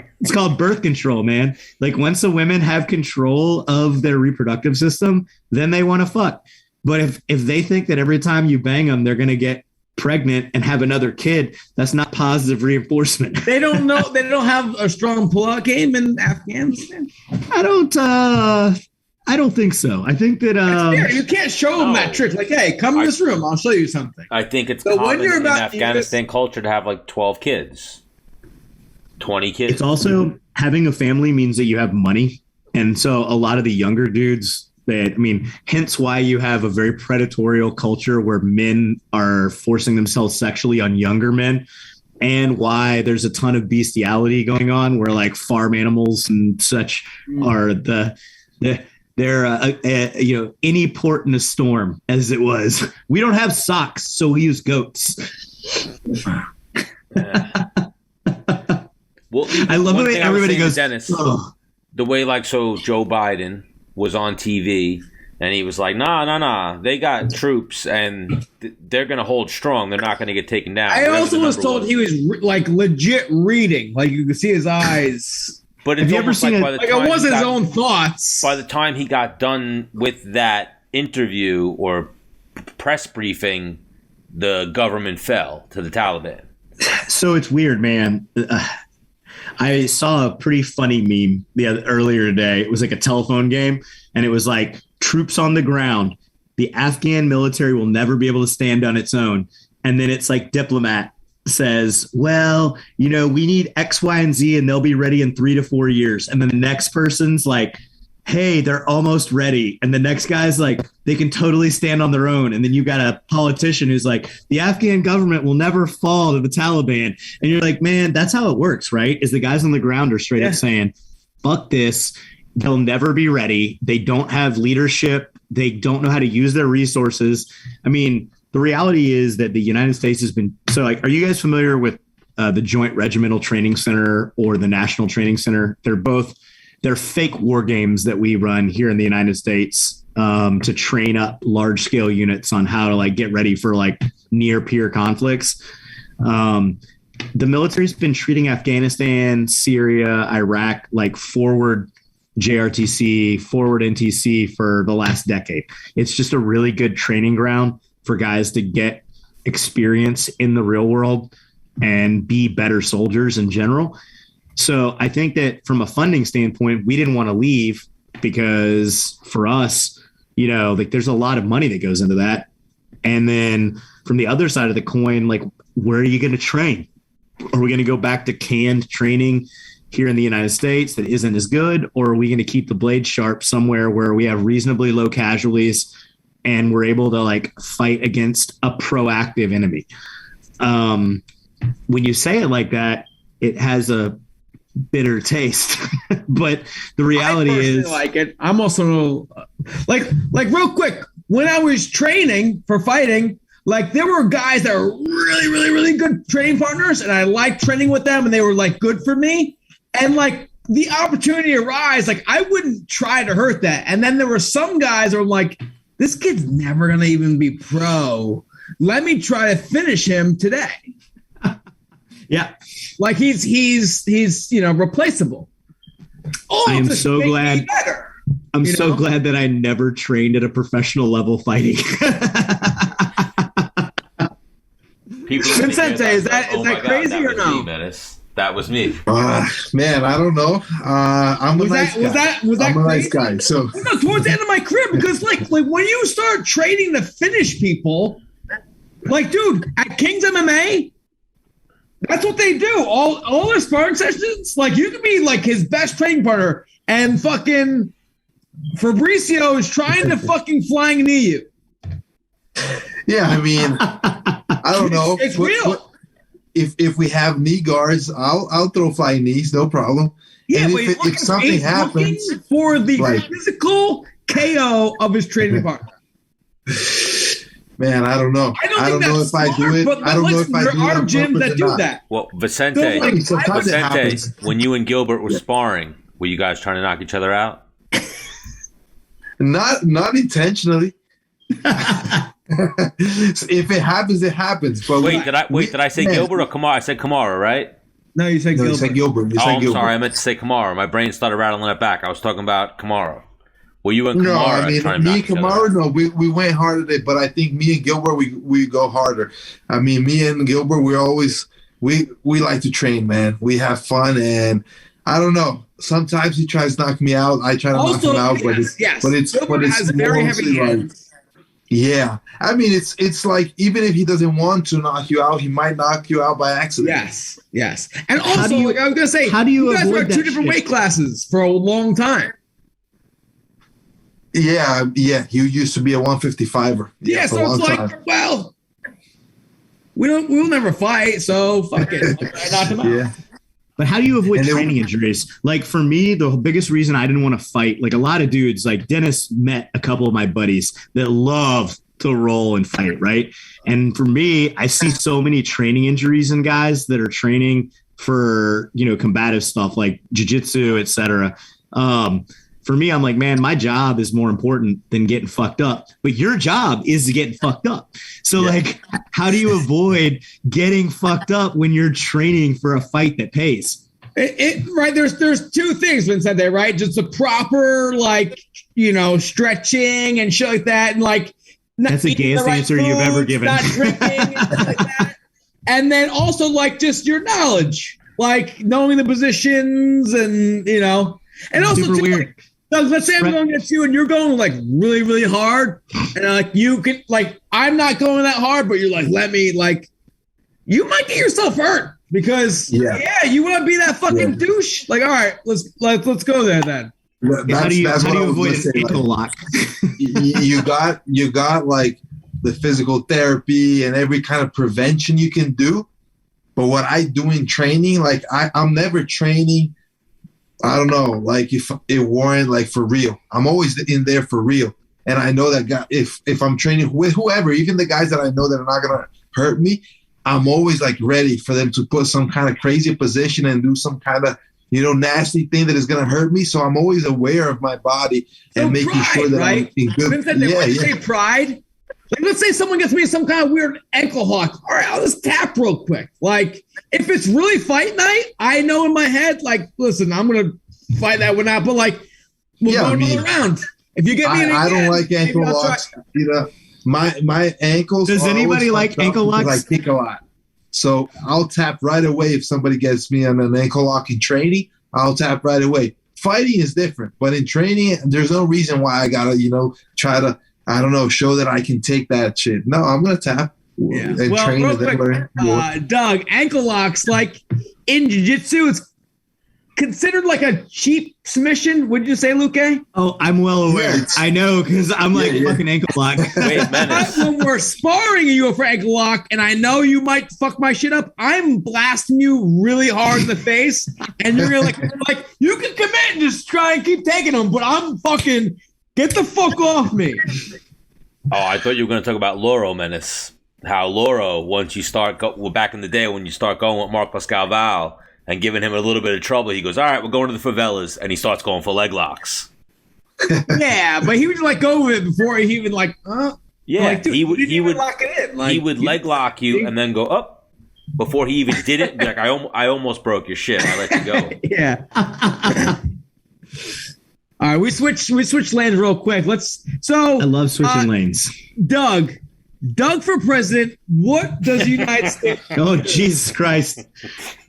birth control, man. Like once the women have control of their reproductive system, then they want to fuck. But if they think that every time you bang them, they're going to get pregnant and have another kid, that's not positive reinforcement. They don't know. They don't have a strong pull-out game in Afghanistan. I don't think so. I think that you can't show them that trick. Like, hey, come in this room. I'll show you something. I think it's common in Afghanistan culture to have like 12 kids, 20 kids. It's also having a family means that you have money. And so a lot of the younger dudes hence why you have a very predatory culture where men are forcing themselves sexually on younger men, and why there's a ton of bestiality going on where like farm animals and such are they're any port in a storm, as it was. We don't have socks, so we use goats. Well, I love the way everybody goes, Dennis, the way like, so Joe Biden was on TV and he was like, nah, they got troops and they're going to hold strong. They're not going to get taken down. I also was told he was like legit reading. Like you could see his eyes. But it's almost like by the time it wasn't his own thoughts. By the time he got done with that interview or press briefing, the government fell to the Taliban. So it's weird, man. I saw a pretty funny meme earlier today. It was like a telephone game, and it was like, troops on the ground. The Afghan military will never be able to stand on its own. And then it's like diplomat says, well, you know, we need X, Y, and Z, and they'll be ready in 3 to 4 years. And then the next person's like, hey, they're almost ready. And the next guy's like, they can totally stand on their own. And then you got a politician who's like, the Afghan government will never fall to the Taliban. And you're like, man, that's how it works, right? Is the guys on the ground are straight up saying, fuck this. They'll never be ready. They don't have leadership. They don't know how to use their resources. I mean, the reality is that the United States has been, so like, are you guys familiar with the Joint Regimental Training Center or the National Training Center? They're fake war games that we run here in the United States to train up large scale units on how to like get ready for like near peer conflicts. The military's been treating Afghanistan, Syria, Iraq like forward JRTC, forward NTC for the last decade. It's just a really good training ground for guys to get experience in the real world and be better soldiers in general. So I think that from a funding standpoint, we didn't want to leave because for us, you know, like there's a lot of money that goes into that. And then from the other side of the coin, like, where are you going to train? Are we going to go back to canned training here in the United States that isn't as good? Or are we going to keep the blade sharp somewhere where we have reasonably low casualties and we're able to like fight against a proactive enemy? When you say it like that, it has a bitter taste. But the reality is, like it. I'm also like real quick. When I was training for fighting, like there were guys that were really, really, really good training partners, and I liked training with them, and they were like good for me. And like the opportunity arise, like I wouldn't try to hurt that. And then there were some guys that were like, this kid's never gonna even be pro. Let me try to finish him today. yeah. Like he's replaceable. Oh, I am so glad. I'm so glad that I never trained at a professional level fighting. Vincente, is that crazy or no? Menace. That was me. Man, I don't know. I'm a nice guy. Was that I'm a crazy? nice guy. So no, towards the end of my career, because like when you start training to finish people, like dude, at King's MMA, that's what they do. All their sparring sessions, like you could be like his best training partner, and fucking Fabricio is trying to fucking flying knee you. yeah, I mean, I don't know. It's real. If we have knee guards, I'll throw flying knees, no problem. Yeah, and but if something happens, for the physical KO of his training partner. Man, I don't know. I don't know if I do it. I don't know if I do it. There are gyms that do that. Well, Vicente, Vicente, when you and Gilbert were sparring, were you guys trying to knock each other out? Not intentionally. If it happens, it happens. But did I say Gilbert or Kamaru? I said Kamaru, right? No, you said Gilbert. You said Gilbert. I'm sorry. I meant to say Kamaru. My brain started rattling it back. I was talking about Kamaru. Were you and Kamaru trying to knock each other out? No, we went hard today, but I think me and Gilbert, we go harder. I mean, me and Gilbert, we like to train, man. We have fun, and I don't know. Sometimes he tries to knock me out. I try to knock him out, but it's very heavy hands. Yeah, I mean, it's like even if he doesn't want to knock you out, he might knock you out by accident. Yes. And also, like I was gonna say, how do you guys were at two different weight classes for a long time? Yeah. He used to be a 155er. Yeah, so it's like, time. Well, we'll never fight, so fuck it. Knock him out. Yeah. But how do you avoid training injuries? Like for me, the biggest reason I didn't want to fight, like a lot of dudes, like Dennis met a couple of my buddies that love to roll and fight, right? And for me, I see so many training injuries in guys that are training for, combative stuff like jiu-jitsu, et cetera. For me, I'm like, man, my job is more important than getting fucked up. But your job is to get fucked up. So, like, how do you avoid getting fucked up when you're training for a fight that pays? Right. There's two things, Vincent, there, right? Just the proper, stretching and shit like that. And, that's the gayest answer you've ever given. Not drinking and shit like that. And then also, just your knowledge, knowing the positions and, and also, super weird. Doug, let's say I'm going against you and you're going really, really hard. And you can I'm not going that hard, but you're let me you might get yourself hurt because you want to be that fucking douche. All right, let's go there then. How do you avoid an ankle lock? you got the physical therapy and every kind of prevention you can do. But what I do in training, I'm never training. I don't know, if it warrant for real. I'm always in there for real. And I know that if I'm training with whoever, even the guys that I know that are not going to hurt me, I'm always ready for them to put some kind of crazy position and do some kind of, nasty thing that is going to hurt me. So I'm always aware of my body and making sure that I'm in good. Vincent, when you say pride, let's say someone gets me some kind of weird ankle lock. All right, I'll just tap real quick. If it's really fight night, I know in my head, listen, I'm going to fight that one out, but we'll go another round. If you get me I don't like ankle locks. My ankles. Does anybody like ankle locks? I kick a lot. So I'll tap right away if somebody gets me on an ankle lock in training. I'll tap right away. Fighting is different, but in training, there's no reason why I gotta, try to, I don't know, show that I can take that shit. No, I'm gonna tap. Yeah. And train real quick, Doug, ankle locks in jiu-jitsu, considered like a cheap submission? Would you say, Luque? Oh, I'm well aware. Yes. I know because I'm like fucking ankle lock. Wait, Menace. When we're sparring you for ankle lock, and I know you might fuck my shit up, I'm blasting you really hard in the face, and you're gonna like you can commit and just try and keep taking them, but I'm fucking get the fuck off me. Oh, I thought you were going to talk about Loro, Menace. How Loro, once you start, back in the day when you start going with Marcos Galval and giving him a little bit of trouble, he goes, all right, we're going to the favelas, and he starts going for leg locks. Yeah, but he would like go with it before he even like, Yeah, like, dude, he would lock it in. Like, he would leg lock you and then go up before he even did it. Be like, I almost broke your shit. I let you go. Yeah. All right, we switched lanes real quick. I love switching lanes. Doug for president. What does the United States? Oh, Jesus Christ.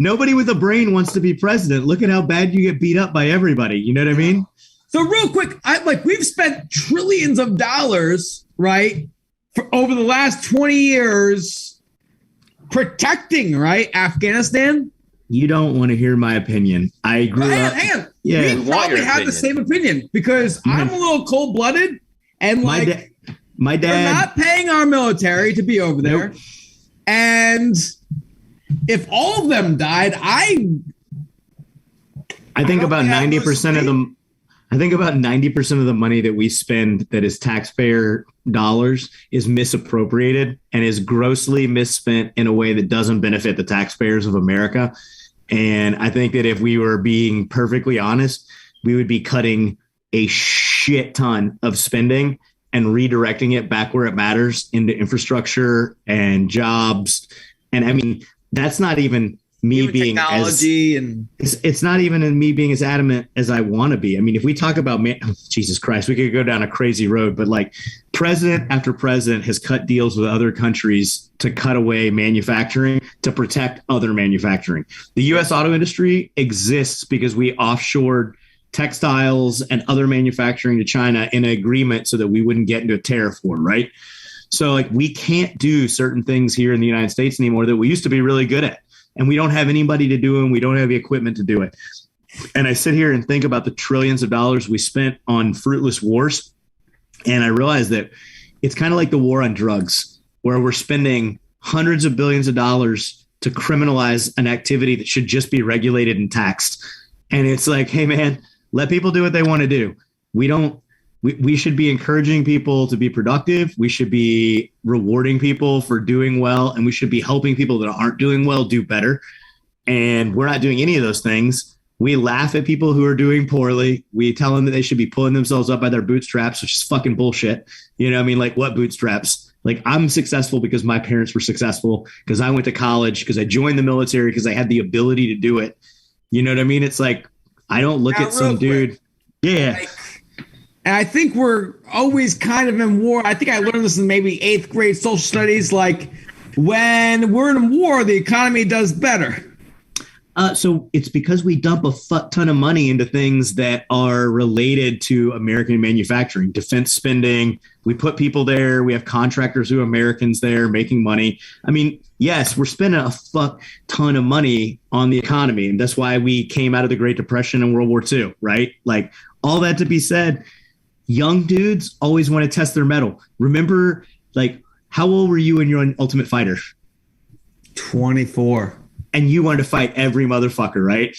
Nobody with a brain wants to be president. Look at how bad you get beat up by everybody. You know what I mean? So real quick, we've spent trillions of dollars, right, for over the last 20 years protecting, right, Afghanistan. You don't want to hear my opinion. I grew up. Hang on. Yeah, We probably have the same opinion because I'm a little cold-blooded and my like my we're dad. not paying our military to be over there. Nope. And if all of them died, I think don't about think I 90% of them. I think about 90% of the money that we spend that is taxpayer dollars is misappropriated and is grossly misspent in a way that doesn't benefit the taxpayers of America. And I think that if we were being perfectly honest, we would be cutting a shit ton of spending and redirecting it back where it matters into infrastructure and jobs. And I mean, that's not even me being technology and it's not even in me being as adamant as I want to be. I mean, if we talk about Jesus Christ, we could go down a crazy road, but like president after president has cut deals with other countries to cut away manufacturing to protect other manufacturing. The U.S. auto industry exists because we offshored textiles and other manufacturing to China in an agreement so that we wouldn't get into a tariff war, right? So like we can't do certain things here in the United States anymore that we used to be really good at. And we don't have anybody to do it. And we don't have the equipment to do it. And I sit here and think about the trillions of dollars we spent on fruitless wars. And I realize that it's kind of like the war on drugs, where we're spending hundreds of billions of dollars to criminalize an activity that should just be regulated and taxed. And it's like, hey, man, let people do what they want to do. We should be encouraging people to be productive. We should be rewarding people for doing well. And we should be helping people that aren't doing well do better. And we're not doing any of those things. We laugh at people who are doing poorly. We tell them that they should be pulling themselves up by their bootstraps, which is fucking bullshit. You know what I mean? Like, what bootstraps? Like, I'm successful because my parents were successful, because I went to college, because I joined the military, because I had the ability to do it. You know what I mean? It's like, I don't look at some dude. Yeah. And I think we're always kind of in war. I think I learned this in maybe 8th grade social studies. Like, when we're in war, the economy does better. So it's because we dump a fuck ton of money into things that are related to American manufacturing, defense spending. We put people there. We have contractors who are Americans there making money. I mean, yes, we're spending a fuck ton of money on the economy. And that's why we came out of the Great Depression and World War II, right? Like, all that to be said, young dudes always want to test their mettle. Remember, like, how old were you when you were on Ultimate Fighter? 24. And you wanted to fight every motherfucker, right?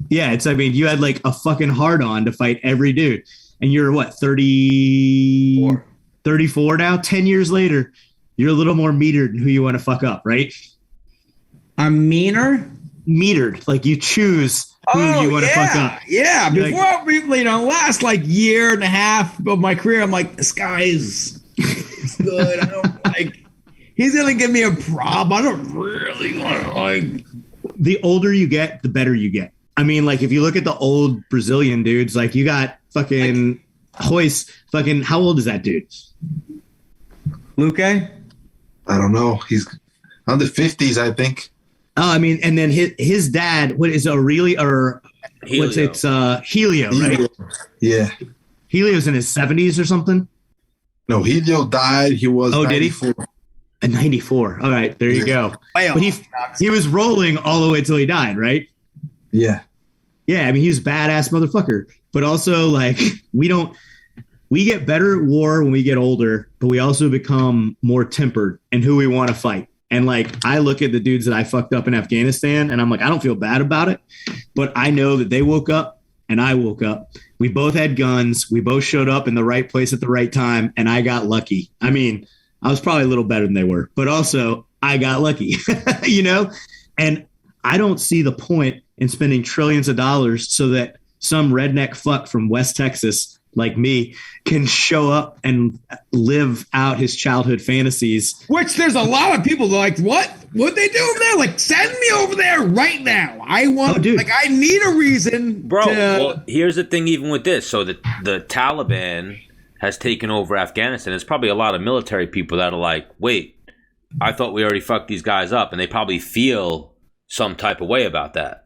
Yeah, I mean, you had like a fucking hard on to fight every dude. And you're what, 34 now? 10 years later, you're a little more metered in who you want to fuck up, right? I'm meaner? Metered. Like, you choose who you want to fuck up. Yeah. Before, last like year and a half of my career, I'm like, this guy is good. I don't like, he's going to give me a problem. I don't really want to like. The older you get, the better you get. I mean, like, if you look at the old Brazilian dudes, like, you got fucking Hoist, fucking, how old is that dude? Luque? I don't know. He's under 50s, I think. Oh, I mean, and then his dad, what is Aurelia or Helio. what's it's Helio, right? Yeah. Helio's in his 70s or something. No, Helio died. He was 94. Did he? In 94. All right, there you go. But he was rolling all the way till he died, right? Yeah. Yeah, I mean, he's a badass motherfucker. But also, like, we get better at war when we get older, but we also become more tempered in who we want to fight. And like, I look at the dudes that I fucked up in Afghanistan and I'm like, I don't feel bad about it, but I know that they woke up and I woke up. We both had guns. We both showed up in the right place at the right time. And I got lucky. I mean, I was probably a little better than they were, but also I got lucky, you know? And I don't see the point in spending trillions of dollars so that some redneck fuck from West Texas like me can show up and live out his childhood fantasies. Which there's a lot of people that are like, what they do over there? Like, send me over there right now. I want, like, I need a reason. Bro, well, here's the thing even with this. So the Taliban has taken over Afghanistan. There's probably a lot of military people that are like, wait, I thought we already fucked these guys up. And they probably feel some type of way about that.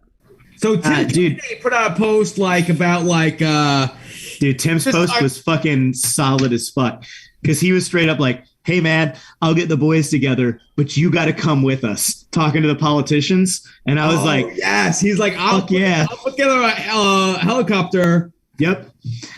So dude, they put out a post like about like dude, Tim's post was fucking solid as fuck because he was straight up like, hey man, I'll get the boys together, but you got to come with us, talking to the politicians. And I was like, yes, he's like, I'll put together a helicopter. Yep,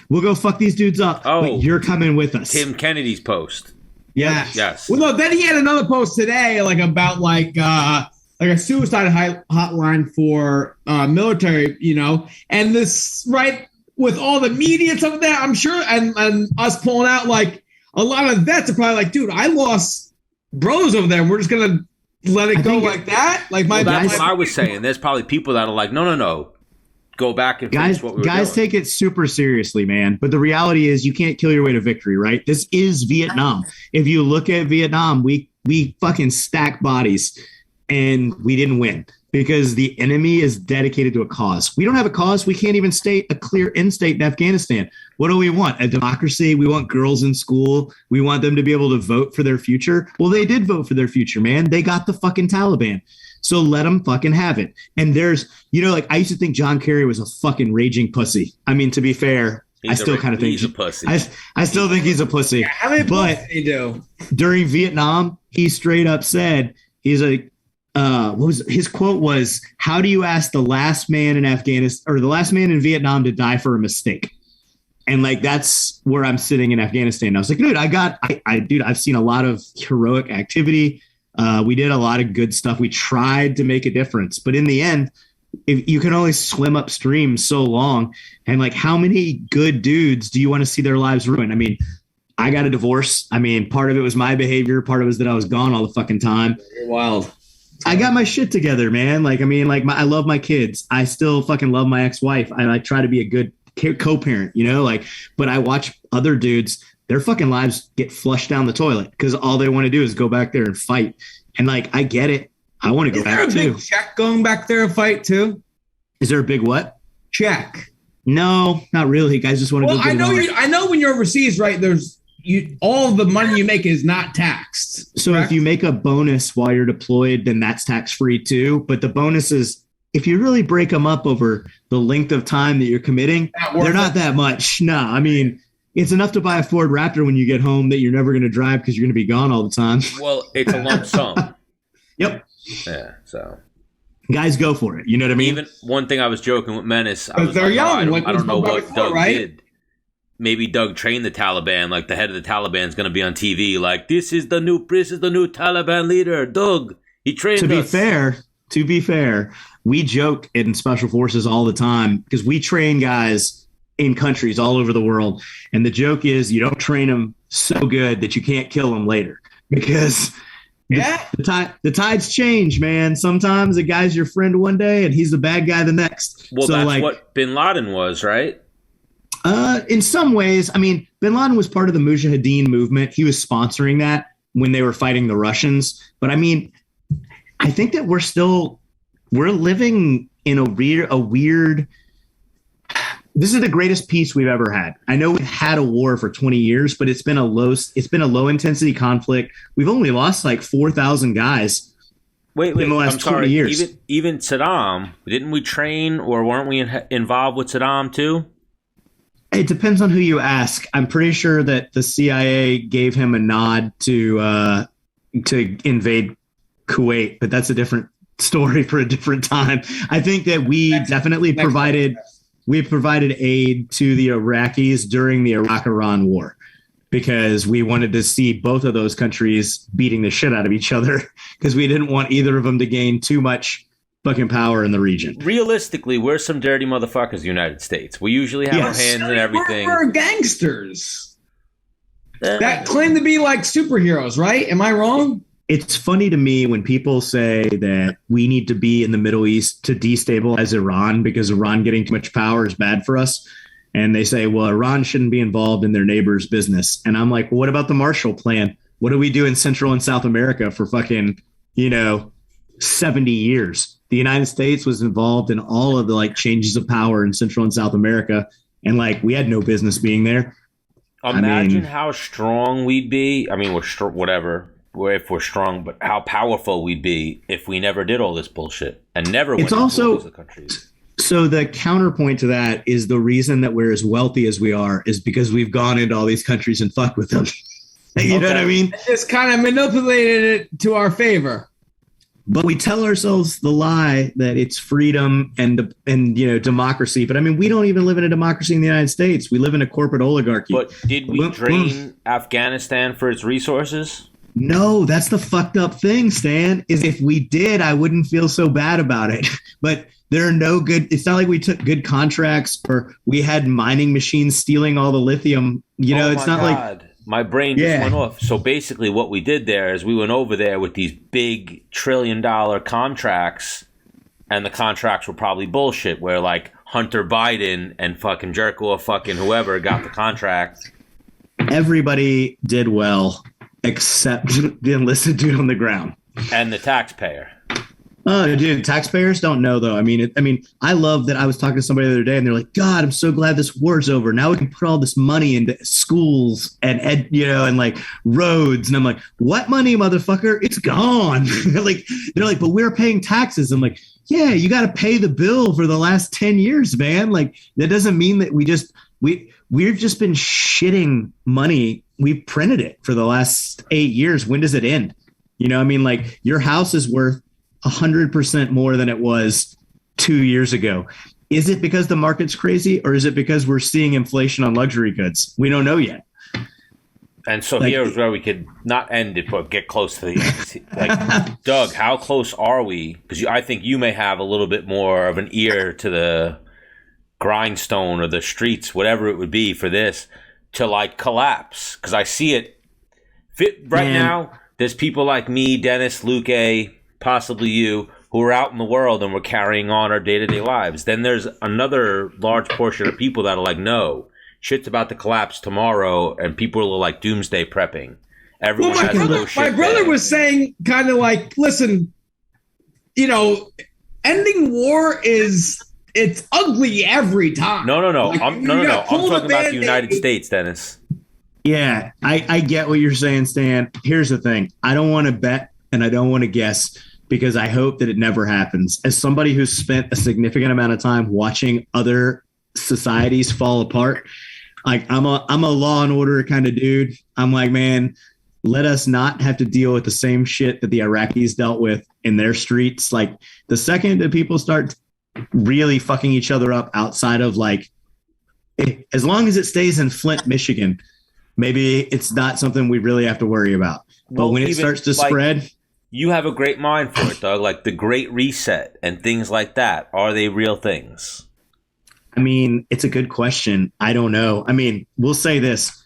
we'll go fuck these dudes up, but you're coming with us. Tim Kennedy's post. Yes. Well, no, then he had another post today like about like a suicide hotline for military, you know, and this, right, with all the media and stuff like that, I'm sure, and us pulling out, like, a lot of vets are probably like, dude, I lost brothers over there, and we're just going to let it go like that? Like, that's what I was saying. There's probably people that are like, no. Go back and finish what we were doing. Take it super seriously, man. But the reality is you can't kill your way to victory, right? This is Vietnam. If you look at Vietnam, we fucking stack bodies. And we didn't win because the enemy is dedicated to a cause. We don't have a cause. We can't even state a clear end state in Afghanistan. What do we want? A democracy? We want girls in school. We want them to be able to vote for their future. Well, they did vote for their future, man. They got the fucking Taliban. So let them fucking have it. And there's, you know, like I used to think John Kerry was a fucking raging pussy. I mean, to be fair, I still kind of think he's a pussy. I still think he's a pussy. Yeah, how many pussies did he do? During Vietnam, he straight up said, he's like, what was his quote was, how do you ask the last man in Afghanistan or the last man in Vietnam to die for a mistake? And like, that's where I'm sitting in Afghanistan. I was like, dude, I've seen a lot of heroic activity. We did a lot of good stuff. We tried to make a difference, but in the end, if you can only swim upstream so long, and like, how many good dudes do you want to see their lives ruined? I mean, I got a divorce. I mean, part of it was my behavior. Part of it was that I was gone all the fucking time. You're wild. I got my shit together, man. Like, I mean, like I love my kids. I still fucking love my ex-wife. I like try to be a good co-parent, you know, like, but I watch other dudes, their fucking lives get flushed down the toilet because all they want to do is go back there and fight. And like, I get it. I want to go back too. Is there a big check going back there and fight too? Is there a big what? Check. No, not really. Guys just want to go. I know when you're overseas, right? All the money you make is not taxed. So correct? If you make a bonus while you're deployed, then that's tax-free too. But the bonuses, if you really break them up over the length of time that you're committing, they're not that much. No, I mean, it's enough to buy a Ford Raptor when you get home that you're never going to drive because you're going to be gone all the time. Well, it's a lump sum. Yep. Yeah, so. Guys, go for it. You know what I mean? Even one thing I was joking with Menace. I was they're young. I don't know what Doug right? did. Maybe Doug trained the Taliban, like the head of the Taliban is going to be on TV, like this is the new Taliban leader, Doug. He trained us. To be fair, we joke in Special Forces all the time because we train guys in countries all over the world, and the joke is you don't train them so good that you can't kill them later because the tides change, man. Sometimes a guy's your friend one day and he's the bad guy the next. Well, so that's what Bin Laden was, right? In some ways, I mean, Bin Laden was part of the Mujahideen movement. He was sponsoring that when they were fighting the Russians. But I mean, I think that we're living in a weird, this is the greatest peace we've ever had. I know we've had a war for 20 years, but it's been a low intensity conflict. We've only lost like 4,000 guys. Wait, in the last 20 years. Even Saddam, didn't we train or weren't we involved with Saddam too? It depends on who you ask. I'm pretty sure that the CIA gave him a nod to invade Kuwait, but that's a different story for a different time. I think that we definitely provided aid to the Iraqis during the Iraq-Iran war because we wanted to see both of those countries beating the shit out of each other because we didn't want either of them to gain too much fucking power in the region. Realistically, we're some dirty motherfuckers, United States. We usually have our hands in everything. We're gangsters that claim to be like superheroes, right? Am I wrong? It's funny to me when people say that we need to be in the Middle East to destabilize Iran because Iran getting too much power is bad for us. And they say, well, Iran shouldn't be involved in their neighbor's business. And I'm like, well, what about the Marshall Plan? What do we do in Central and South America for fucking, 70 years? The United States was involved in all of the like changes of power in Central and South America. And like, we had no business being there. Imagine how strong we'd be. I mean, whatever. If we're strong, but how powerful we'd be if we never did all this bullshit and never went into all these countries. So the counterpoint to that is the reason that we're as wealthy as we are is because we've gone into all these countries and fucked with them. You know what I mean? Just kind of manipulated it to our favor. But we tell ourselves the lie that it's freedom and democracy. But I mean, we don't even live in a democracy in the United States. We live in a corporate oligarchy. But did we drain Afghanistan for its resources? No, that's the fucked up thing, Stan, is if we did, I wouldn't feel so bad about it. But there are no good, it's not like we took good contracts or we had mining machines stealing all the lithium. It's not like my brain just went off. So basically what we did there is we went over there with these big $1 trillion contracts and the contracts were probably bullshit where like Hunter Biden and fucking Jerko fucking whoever got the contract. Everybody did well. Except the enlisted dude on the ground and the taxpayer. Oh, dude, taxpayers don't know though. I mean, I love that. I was talking to somebody the other day, and they're like, "God, I'm so glad this war's over. Now we can put all this money into schools and and like roads." And I'm like, "What money, motherfucker? It's gone." They're like, "But we're paying taxes." I'm like, "Yeah, you got to pay the bill for the last 10 years, man. Like that doesn't mean that we've just been shitting money. We printed it for the last 8 years. When does it end? Like your house is worth 100% more than it was 2 years ago. Is it because the market's crazy or is it because we're seeing inflation on luxury goods? We don't know yet. And so here's where we could not end it, but get close to the end. Like, Doug, how close are we? Because I think you may have a little bit more of an ear to the grindstone or the streets, whatever it would be for this, to like collapse. Because I see it now. There's people like me, Dennis, Luque, possibly you, who are out in the world and we're carrying on our day-to-day lives. Then there's another large portion of people that are like, no, shit's about to collapse tomorrow, and people are like doomsday prepping. Everyone has no shit. My brother was saying kind of like, listen, ending war it's ugly every time. No. Like, I'm talking about the United States, Dennis. Yeah, I get what you're saying, Stan. Here's the thing. I don't want to bet and I don't want to guess because I hope that it never happens. As somebody who's spent a significant amount of time watching other societies fall apart, like I'm a Law and Order kind of dude. I'm like, man, let us not have to deal with the same shit that the Iraqis dealt with in their streets. Like the second that people start really fucking each other up outside of like, as long as it stays in Flint, Michigan, maybe it's not something we really have to worry about. But when it starts to spread, you have a great mind for it, Doug. Like the Great Reset and things like that. Are they real things? I mean, it's a good question. I don't know. I mean, we'll say this.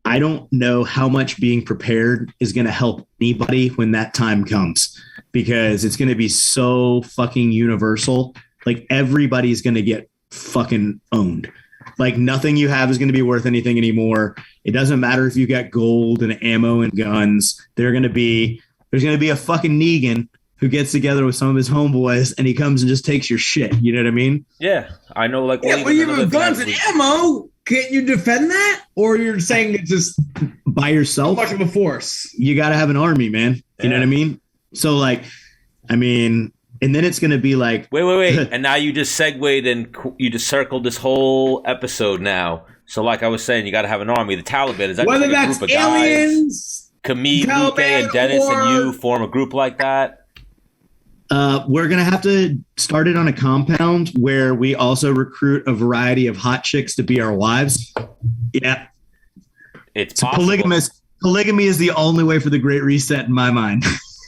I don't know how much being prepared is going to help anybody when that time comes because it's going to be so fucking universal. Like everybody's going to get fucking owned. Like nothing you have is going to be worth anything anymore. It doesn't matter if you got gold and ammo and guns. There's going to be a fucking Negan who gets together with some of his homeboys and he comes and just takes your shit. You know what I mean? Yeah, I know. Like, well, you have guns and ammo. Can't you defend that? Or you're saying it's just by yourself? Too much of a force. You got to have an army, man. You know what I mean? So like, I mean, and then it's going to be like, wait. And now you just segued and you just circled this whole episode now. So like I was saying, you got to have an army. The Taliban, is that whether like that's a group of aliens, guys? Camille, Luque, and Dennis and you form a group like that? We're going to have to start it on a compound where we also recruit a variety of hot chicks to be our wives. Yeah. It's so possible. Polygamy is the only way for the Great Reset in my mind.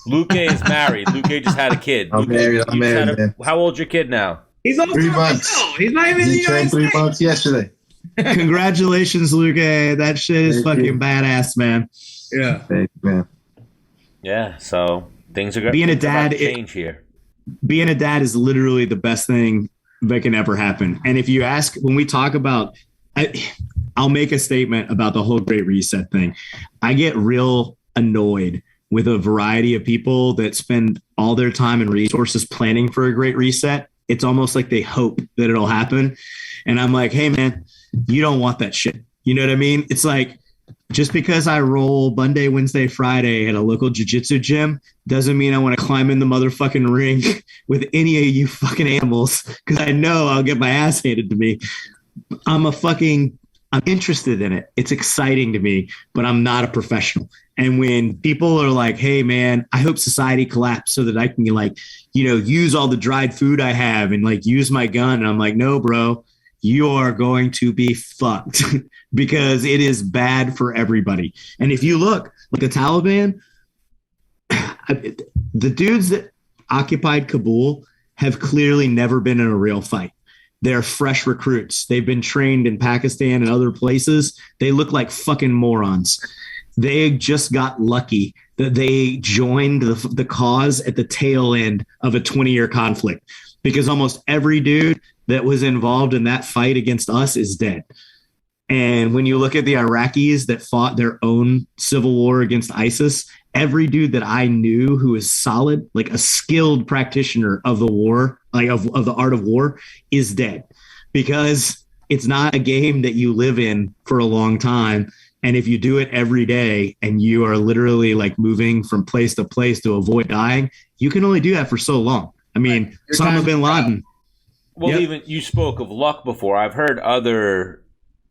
Luque is married. Luque just had a kid. I'm married, man. How old's your kid now? He's on 3 months. He's not even in the He United turned 3 States. months yesterday. Congratulations, Luque. That shit is fucking badass, man. Yeah. Thanks, man. Yeah, so things are going Being a to dad, change here. Being a dad is literally the best thing that can ever happen. And if you ask, when we talk about, I'll make a statement about the whole Great Reset thing. I get real annoyed with a variety of people that spend all their time and resources planning for a Great Reset. It's almost like they hope that it'll happen. And I'm like, hey, man, you don't want that shit. You know what I mean? It's like, just because I roll Monday, Wednesday, Friday at a local jiu-jitsu gym doesn't mean I want to climb in the motherfucking ring with any of you fucking animals, because I know I'll get my ass handed to me. I'm interested in it. It's exciting to me, but I'm not a professional. And when people are like, hey, man, I hope society collapses so that I can use all the dried food I have and use my gun. And I'm like, no, bro, you are going to be fucked because it is bad for everybody. And if you look like the Taliban, the dudes that occupied Kabul have clearly never been in a real fight. They're fresh recruits. They've been trained in Pakistan and other places. They look like fucking morons. They just got lucky that they joined the cause at the tail end of a 20-year conflict, because almost every dude that was involved in that fight against us is dead. And when you look at the Iraqis that fought their own civil war against ISIS, every dude that I knew who is solid, like a skilled practitioner of the war, of the art of war, is dead, because it's not a game that you live in for a long time. And if you do it every day and you are literally moving from place to place to avoid dying, you can only do that for so long. I mean, Osama bin Laden. Well, Yep. Even you spoke of luck before. I've heard other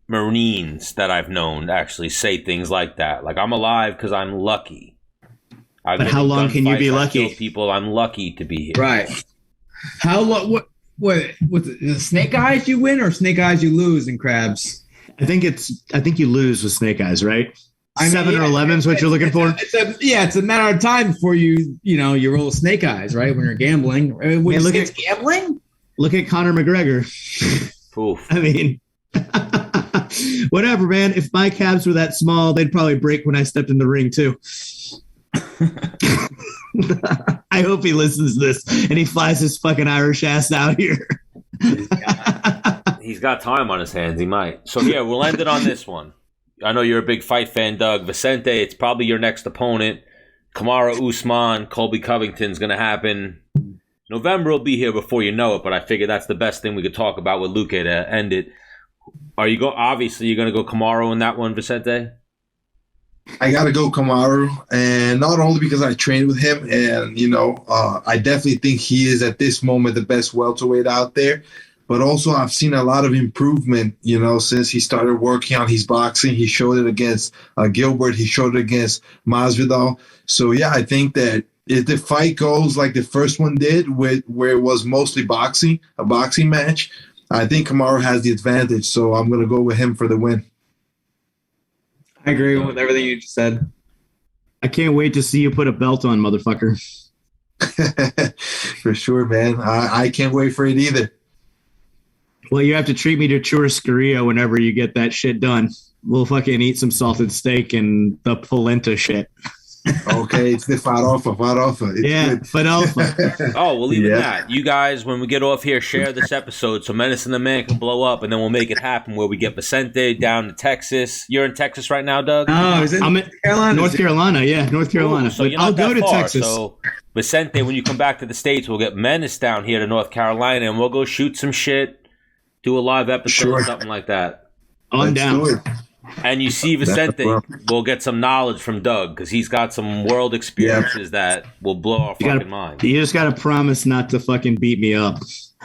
Marines that I've known actually say things like that. Like, I'm alive because I'm lucky. But how long can you be lucky? People, I'm lucky to be here. Right. How long? What? The snake eyes you win or snake eyes you lose in crabs? I think you lose with snake eyes, right? 7 or 11 is what you're looking for. It's a matter of time before you roll snake eyes, right? When you're gambling. Look at gambling. Look at Conor McGregor. Oof. I mean, whatever, man. If my calves were that small, they'd probably break when I stepped in the ring too. I hope he listens to this and he flies his fucking Irish ass out here. He's got time on his hands. He might. So, yeah, we'll end it on this one. I know you're a big fight fan, Doug. Vicente, it's probably your next opponent. Kamaru Usman, Colby Covington's going to happen. November will be here before you know it, but I figure that's the best thing we could talk about with Luque to end it. Obviously, you're going to go Kamaru in that one, Vicente? I got to go Kamaru, and not only because I trained with him, and, I definitely think he is at this moment the best welterweight out there. But also, I've seen a lot of improvement, since he started working on his boxing. He showed it against Gilbert. He showed it against Masvidal. So, yeah, I think that if the fight goes like the first one did, where it was mostly a boxing match, I think Kamaru has the advantage. So I'm going to go with him for the win. I agree with everything you just said. I can't wait to see you put a belt on, motherfucker. For sure, man. I can't wait for it either. Well, you have to treat me to churrascaria whenever you get that shit done. We'll fucking eat some salted steak and the polenta shit. Okay, it's the farofa. It's good. Farofa. Oh, we'll leave it at that. You guys, when we get off here, share this episode so Menace and the Man can blow up, and then we'll make it happen where we get Vicente down to Texas. You're in Texas right now, Doug? No, I'm in Carolina. North Carolina, yeah, North Carolina. Ooh, so you're I'll not that go to far. Texas. So, Vicente, when you come back to the States, we'll get Menace down here to North Carolina, and we'll go shoot some shit, do a live episode or something like that. I'm down. Do it. And you see Vicente, we'll get some knowledge from Doug because he's got some world experiences that will blow our fucking mind. You just got to promise not to fucking beat me up.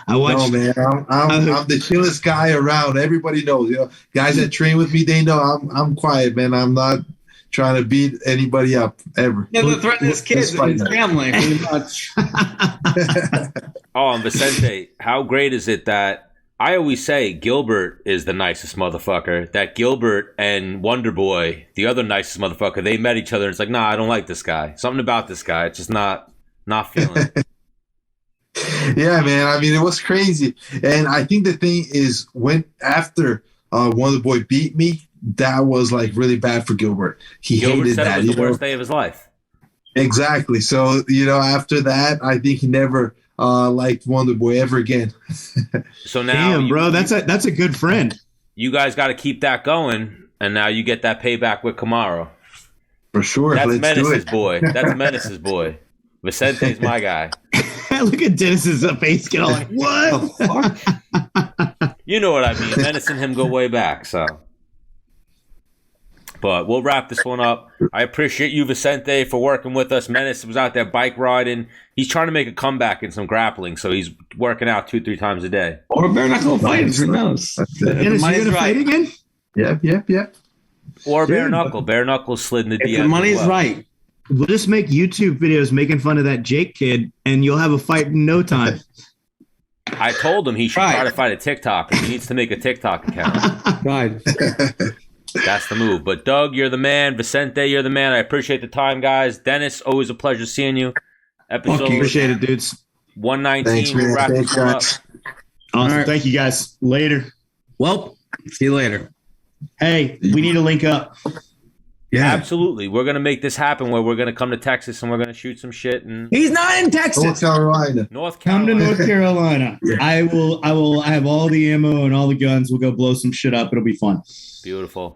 No, man, I'm the chillest guy around. Everybody knows, guys that train with me, they know I'm quiet, man. I'm not trying to beat anybody up ever. Yeah, they're threatening his kids and his family, pretty much. Oh, and Vicente, how great is it that I always say Gilbert is the nicest motherfucker. That Gilbert and Wonderboy, the other nicest motherfucker, they met each other. And it's like, nah, I don't like this guy. Something about this guy. It's just not feeling it. Yeah, man. I mean, it was crazy. And I think the thing is, when after Wonderboy beat me, that was like really bad for Gilbert. Gilbert Hated said that. it was the worst day of his life. Exactly. So, after that, I think he never liked Wonderboy ever again. So now, damn, bro, that's a good friend. You guys got to keep that going, and now you get that payback with Kamaru. For sure. That's Let's do Menace's it. boy. That's Menace's boy. Vicente's my guy. Look at Dennis's face get all like, what? You know what I mean. Menace and him go way back, so. But we'll wrap this one up. I appreciate you, Vicente, for working with us. Menace was out there bike riding. He's trying to make a comeback in some grappling, so he's working out 2-3 times a day. Or bare knuckle fights, who knows? Dennis, you gonna fight again? Yep. Or bare Good. knuckle. Bare knuckle slid in the If DM. the money's right. We'll just make YouTube videos making fun of that Jake kid, and you'll have a fight in no time. I told him he should Right. try to fight a TikTok. He needs to make a TikTok account. Right. That's the move. But Doug, you're the man. Vicente, you're the man. I appreciate the time, guys. Dennis, always a pleasure seeing you. Episode Appreciate it, dudes. 119. Thanks, We'll man. wrap Thanks, this one up. guys. Awesome. All right. Thank you, guys. Later. Well, see you later. Hey, we need to link up. Yeah. Absolutely. We're going to make this happen where we're going to come to Texas and we're going to shoot some shit in He's not in Texas. North Carolina. North Come to Carolina. North Carolina. I have all the ammo and all the guns. We'll go blow some shit up. It'll be fun. Beautiful.